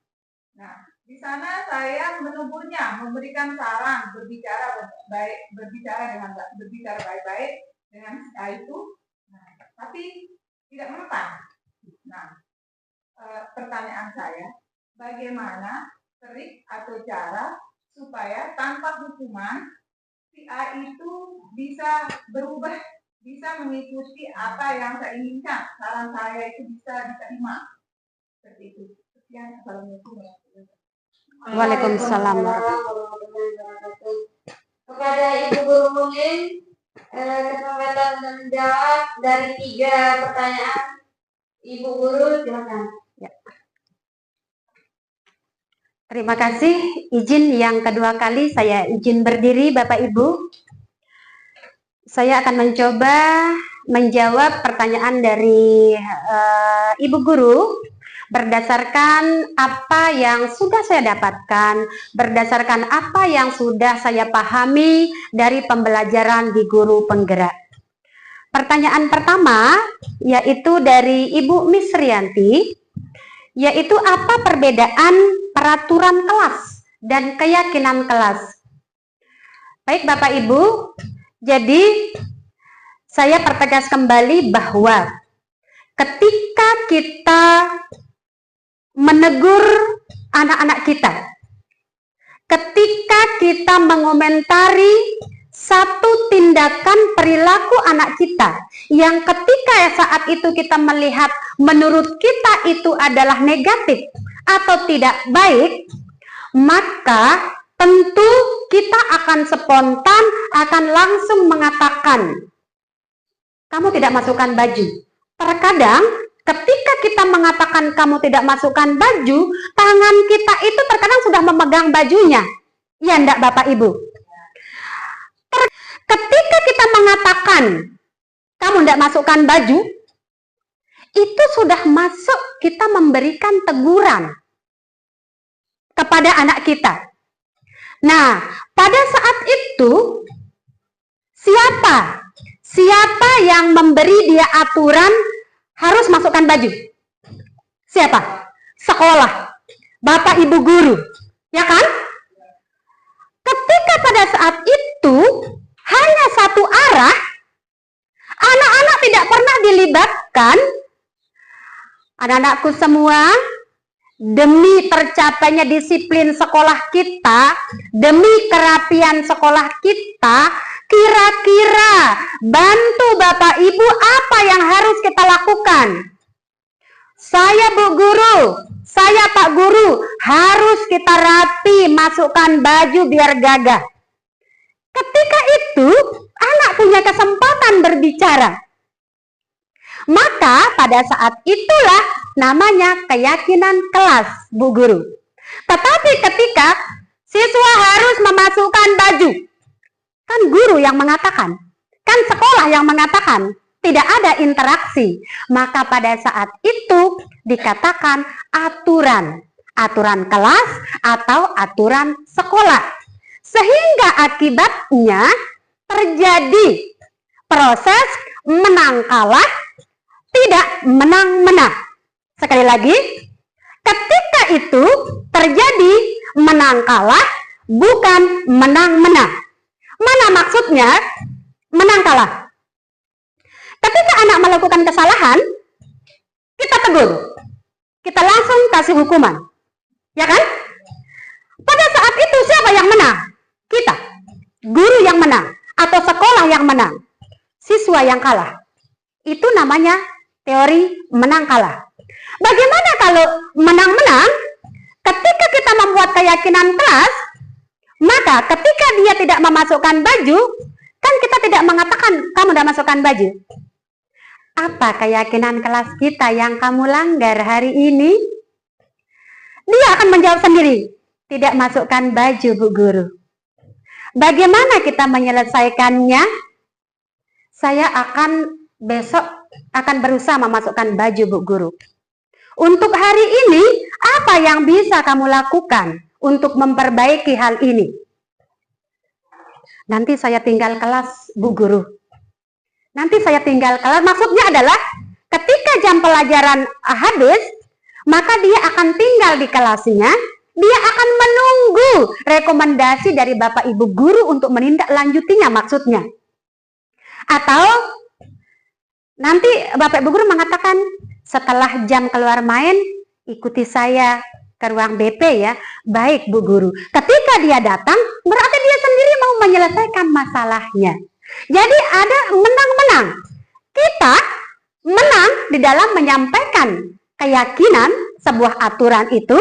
Nah, di sana saya menegurnya, memberikan saran, berbicara baik-baik dengan si A itu, nah, tapi tidak mempan. Nah, pertanyaan saya, bagaimana trik atau cara supaya tanpa hukuman si A itu bisa berubah, bisa mengikuti apa yang saya inginkan, saran saya itu bisa diterima. Seperti itu. Sekian, assalamualaikum warahmatullahi wabarakatuh. Waalaikumsalam. Kepada Ibu Guru mungkin kesempatan untuk menjawab dari 3 pertanyaan. Ibu Guru, silakan. Terima kasih. Izin yang kedua kali saya izin berdiri Bapak Ibu. Saya akan mencoba menjawab pertanyaan dari Ibu Guru berdasarkan apa yang sudah saya dapatkan, berdasarkan apa yang sudah saya pahami dari pembelajaran di Guru Penggerak. Pertanyaan pertama yaitu dari Ibu Miss Rianti, yaitu apa perbedaan peraturan kelas dan keyakinan kelas. Baik Bapak Ibu, jadi saya pertegas kembali bahwa ketika kita menegur anak-anak kita, ketika kita mengomentari satu tindakan perilaku anak kita yang ketika saat itu kita melihat menurut kita itu adalah negatif atau tidak baik, maka tentu kita akan spontan, akan langsung mengatakan, kamu tidak masukkan baju. Terkadang ketika kita mengatakan kamu tidak masukkan baju, tangan kita itu terkadang sudah memegang bajunya. Ya enggak Bapak Ibu? Ketika kita mengatakan kamu tidak masukkan baju, itu sudah masuk kita memberikan teguran kepada anak kita. Nah, pada saat itu siapa yang memberi dia aturan harus masukkan baju? Siapa? Sekolah, Bapak Ibu guru, ya kan? Ketika pada saat itu hanya satu arah, anak-anak tidak pernah dilibatkan. Anak-anakku semua, demi tercapainya disiplin sekolah kita, demi kerapian sekolah kita, kira-kira bantu Bapak Ibu apa yang harus kita lakukan? Saya Bu Guru, saya Pak Guru, harus kita rapi, masukkan baju biar gagah. Ketika itu, anak punya kesempatan berbicara. Maka pada saat itulah namanya keyakinan kelas, Bu Guru. Tetapi ketika siswa harus memasukkan baju, kan guru yang mengatakan, kan sekolah yang mengatakan, tidak ada interaksi. Maka pada saat itu dikatakan aturan kelas atau aturan sekolah. Sehingga akibatnya terjadi proses menang kalah, tidak menang-menang. Sekali lagi, ketika itu terjadi menang kalah, bukan menang-menang. Mana maksudnya menang kalah? Ketika anak melakukan kesalahan, kita tegur, kita langsung kasih hukuman, ya kan? Pada saat itu siapa yang menang? Kita, guru yang menang, atau sekolah yang menang, siswa yang kalah. Itu namanya teori menang kalah. Bagaimana kalau menang-menang? Ketika kita membuat keyakinan kelas, maka ketika dia tidak memasukkan baju, kan kita tidak mengatakan kamu tidak masukkan baju. Apa keyakinan kelas kita yang kamu langgar hari ini? Dia akan menjawab sendiri, tidak masukkan baju Bu Guru. Bagaimana kita menyelesaikannya? Saya besok akan berusaha memasukkan baju Bu Guru. Untuk hari ini, apa yang bisa kamu lakukan untuk memperbaiki hal ini? Nanti saya tinggal kelas Bu Guru. Nanti saya tinggal kelas, maksudnya adalah ketika jam pelajaran habis, maka dia akan tinggal di kelasnya. Dia akan menunggu rekomendasi dari Bapak Ibu guru untuk menindaklanjutinya maksudnya. Atau nanti Bapak Ibu guru mengatakan setelah jam keluar main, ikuti saya ke ruang BP ya. Baik Bu Guru. Ketika dia datang, berarti dia sendiri mau menyelesaikan masalahnya. Jadi ada menang-menang. Kita menang di dalam menyampaikan keyakinan sebuah aturan itu.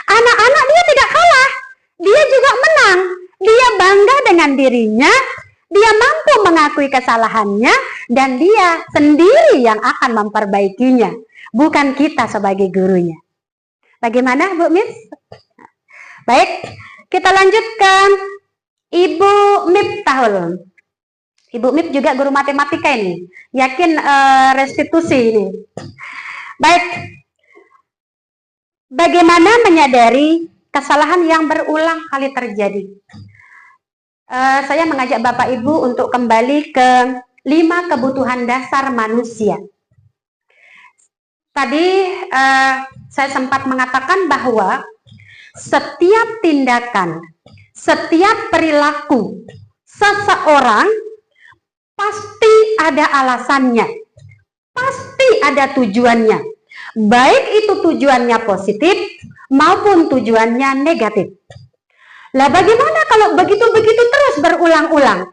Anak-anak dia tidak kalah. Dia juga menang. Dia bangga dengan dirinya. Dia mampu mengakui kesalahannya. Dan dia sendiri yang akan memperbaikinya. Bukan kita sebagai gurunya. Bagaimana Bu Miss? Baik, kita lanjutkan. Ibu Miftahul. Ibu Mif juga guru matematika ini. Yakin restitusi ini. Baik. Bagaimana menyadari kesalahan yang berulang kali terjadi? Saya mengajak Bapak Ibu untuk kembali ke 5 kebutuhan dasar manusia. Tadi saya sempat mengatakan bahwa setiap tindakan, setiap perilaku seseorang pasti ada alasannya, pasti ada tujuannya, baik itu tujuannya positif maupun tujuannya negatif. Lah bagaimana kalau begitu-begitu terus berulang-ulang?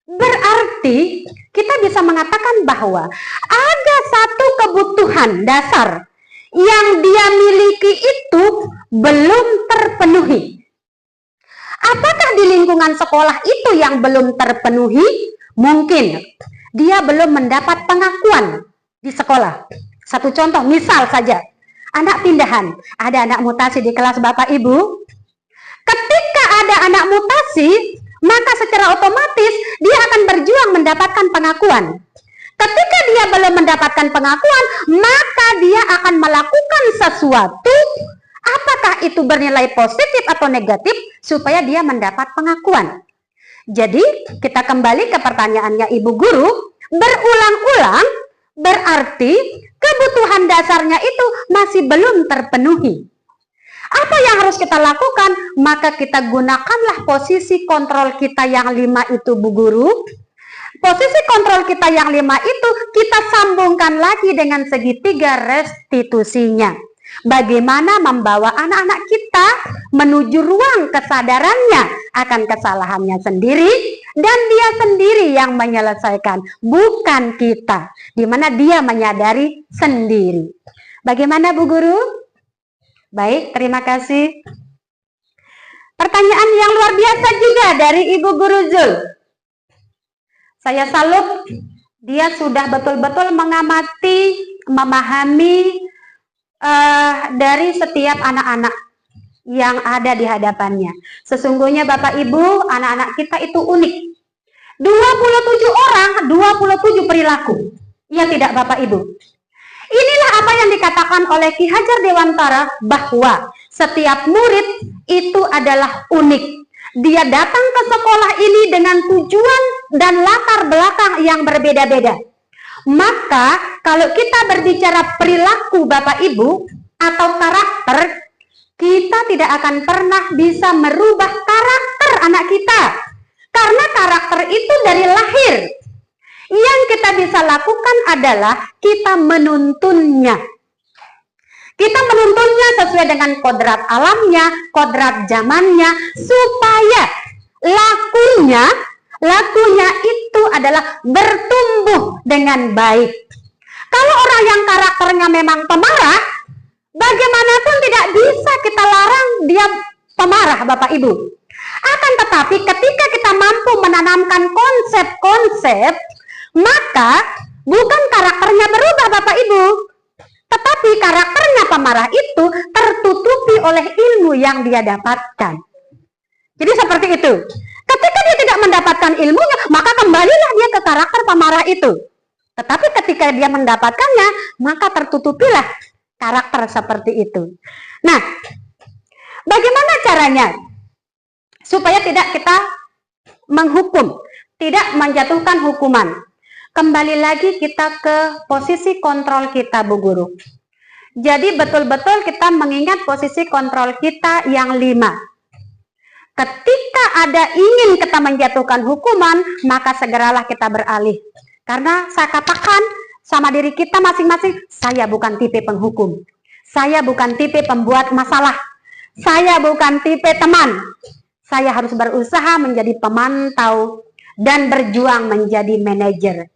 Berarti kita bisa mengatakan bahwa ada satu kebutuhan dasar yang dia miliki itu belum terpenuhi. Apakah di lingkungan sekolah itu yang belum terpenuhi? Mungkin dia belum mendapat pengakuan di sekolah. Satu contoh, misal saja, anak pindahan, ada anak mutasi di kelas Bapak Ibu. Ketika ada anak mutasi, maka secara otomatis dia akan berjuang mendapatkan pengakuan. Ketika dia belum mendapatkan pengakuan, maka dia akan melakukan sesuatu, apakah itu bernilai positif atau negatif, supaya dia mendapat pengakuan. Jadi, kita kembali ke pertanyaannya Ibu Guru, berulang-ulang berarti kebutuhan dasarnya itu masih belum terpenuhi. Apa yang harus kita lakukan? Maka kita gunakanlah posisi kontrol kita yang 5 itu Bu Guru. Posisi kontrol kita yang 5 itu kita sambungkan lagi dengan segitiga restitusinya. Bagaimana membawa anak-anak kita menuju ruang kesadarannya akan kesalahannya sendiri, dan dia sendiri yang menyelesaikan, bukan kita, di mana dia menyadari sendiri. Bagaimana Bu Guru? Baik, terima kasih. Pertanyaan yang luar biasa juga dari Ibu Guru Zul. Saya salut, dia sudah betul-betul mengamati, memahami dari setiap anak-anak yang ada di hadapannya. Sesungguhnya Bapak Ibu, anak-anak kita itu unik. 27 orang, 27 perilaku. Ya tidak Bapak Ibu? Inilah apa yang dikatakan oleh Ki Hajar Dewantara, bahwa setiap murid itu adalah unik. Dia datang ke sekolah ini dengan tujuan dan latar belakang yang berbeda-beda. Maka kalau kita berbicara perilaku Bapak Ibu atau karakter, kita tidak akan pernah bisa merubah karakter anak kita. Karena karakter itu dari lahir. Yang kita bisa lakukan adalah kita menuntunnya. Kita menuntunnya sesuai dengan kodrat alamnya, kodrat zamannya, supaya lakunya itu adalah bertumbuh dengan baik. Kalau orang yang karakternya memang pemarah, bagaimanapun tidak bisa kita larang dia pemarah Bapak Ibu. Akan tetapi ketika kita mampu menanamkan konsep-konsep, maka bukan karakternya berubah Bapak Ibu, tetapi karakternya pemarah itu tertutupi oleh ilmu yang dia dapatkan. Jadi seperti itu. Ketika dia tidak mendapatkan ilmunya, maka kembalilah dia ke karakter pemarah itu. Tetapi ketika dia mendapatkannya, maka tertutupilah karakter seperti itu. Nah, bagaimana caranya? Supaya tidak kita menghukum, tidak menjatuhkan hukuman. Kembali lagi kita ke posisi kontrol kita Bu Guru. Jadi betul-betul kita mengingat posisi kontrol kita yang 5. Ketika ada ingin kita menjatuhkan hukuman, maka segeralah kita beralih. Karena saya katakan sama diri kita masing-masing, saya bukan tipe penghukum. Saya bukan tipe pembuat masalah. Saya bukan tipe teman. Saya harus berusaha menjadi pemantau dan berjuang menjadi manajer.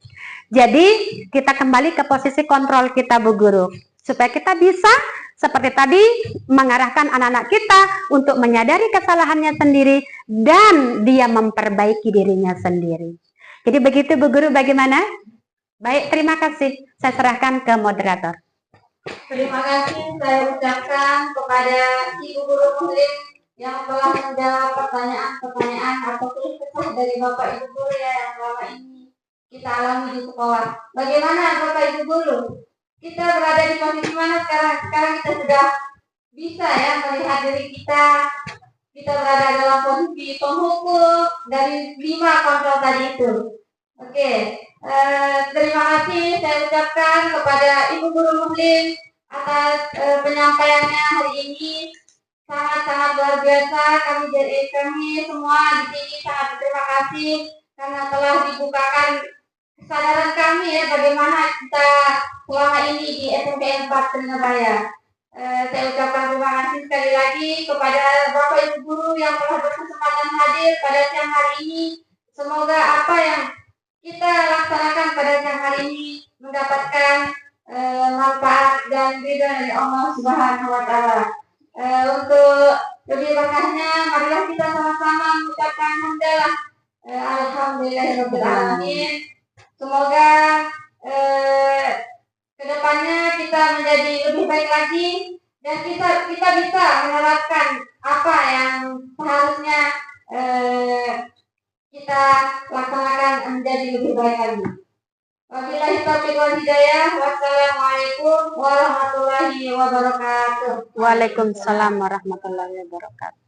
Jadi kita kembali ke posisi kontrol kita, Bu Guru, supaya kita bisa seperti tadi mengarahkan anak-anak kita untuk menyadari kesalahannya sendiri dan dia memperbaiki dirinya sendiri. Jadi begitu, Bu Guru, bagaimana? Baik, terima kasih. Saya serahkan ke moderator. Terima kasih saya ucapkan kepada Ibu Guru Muslim yang telah menjawab pertanyaan-pertanyaan atau keluh kesah dari Bapak Ibu Guru ya yang selama ini kita alami di sekolah. Bagaimana Bapak Ibu Guru? Kita berada di posisi mana sekarang? Sekarang kita sudah bisa ya melihat diri kita. Kita berada dalam posisi penghukum dari 5 kontrol tadi itu. Oke, terima kasih saya ucapkan kepada Ibu Guru Muslim atas penyampaiannya hari ini. Sangat-sangat luar biasa. Kami semua di sini sangat berterima kasih karena telah dibukakan kesadaran kami ya bagaimana kita selama ini di SMP 4 Trenggalek. Saya ucapkan terima kasih sekali lagi kepada Bapak Ibu Guru yang telah berkesempatan hadir pada siang hari ini. Semoga apa yang kita laksanakan pada siang hari ini mendapatkan manfaat dan ridho dari Allah Subhanahu wa Ta'ala. Untuk lebih berkahnya, marilah kita sama-sama mengucapkan hamdalah. Alhamdulillahirabbil alamin. Semoga kedepannya kita menjadi lebih baik lagi dan kita bisa menerapkan apa yang seharusnya kita laksanakan menjadi lebih baik lagi. Wabillahi taufiq wal hidayah. Wassalamualaikum warahmatullahi wabarakatuh. Waalaikumsalam warahmatullahi wabarakatuh.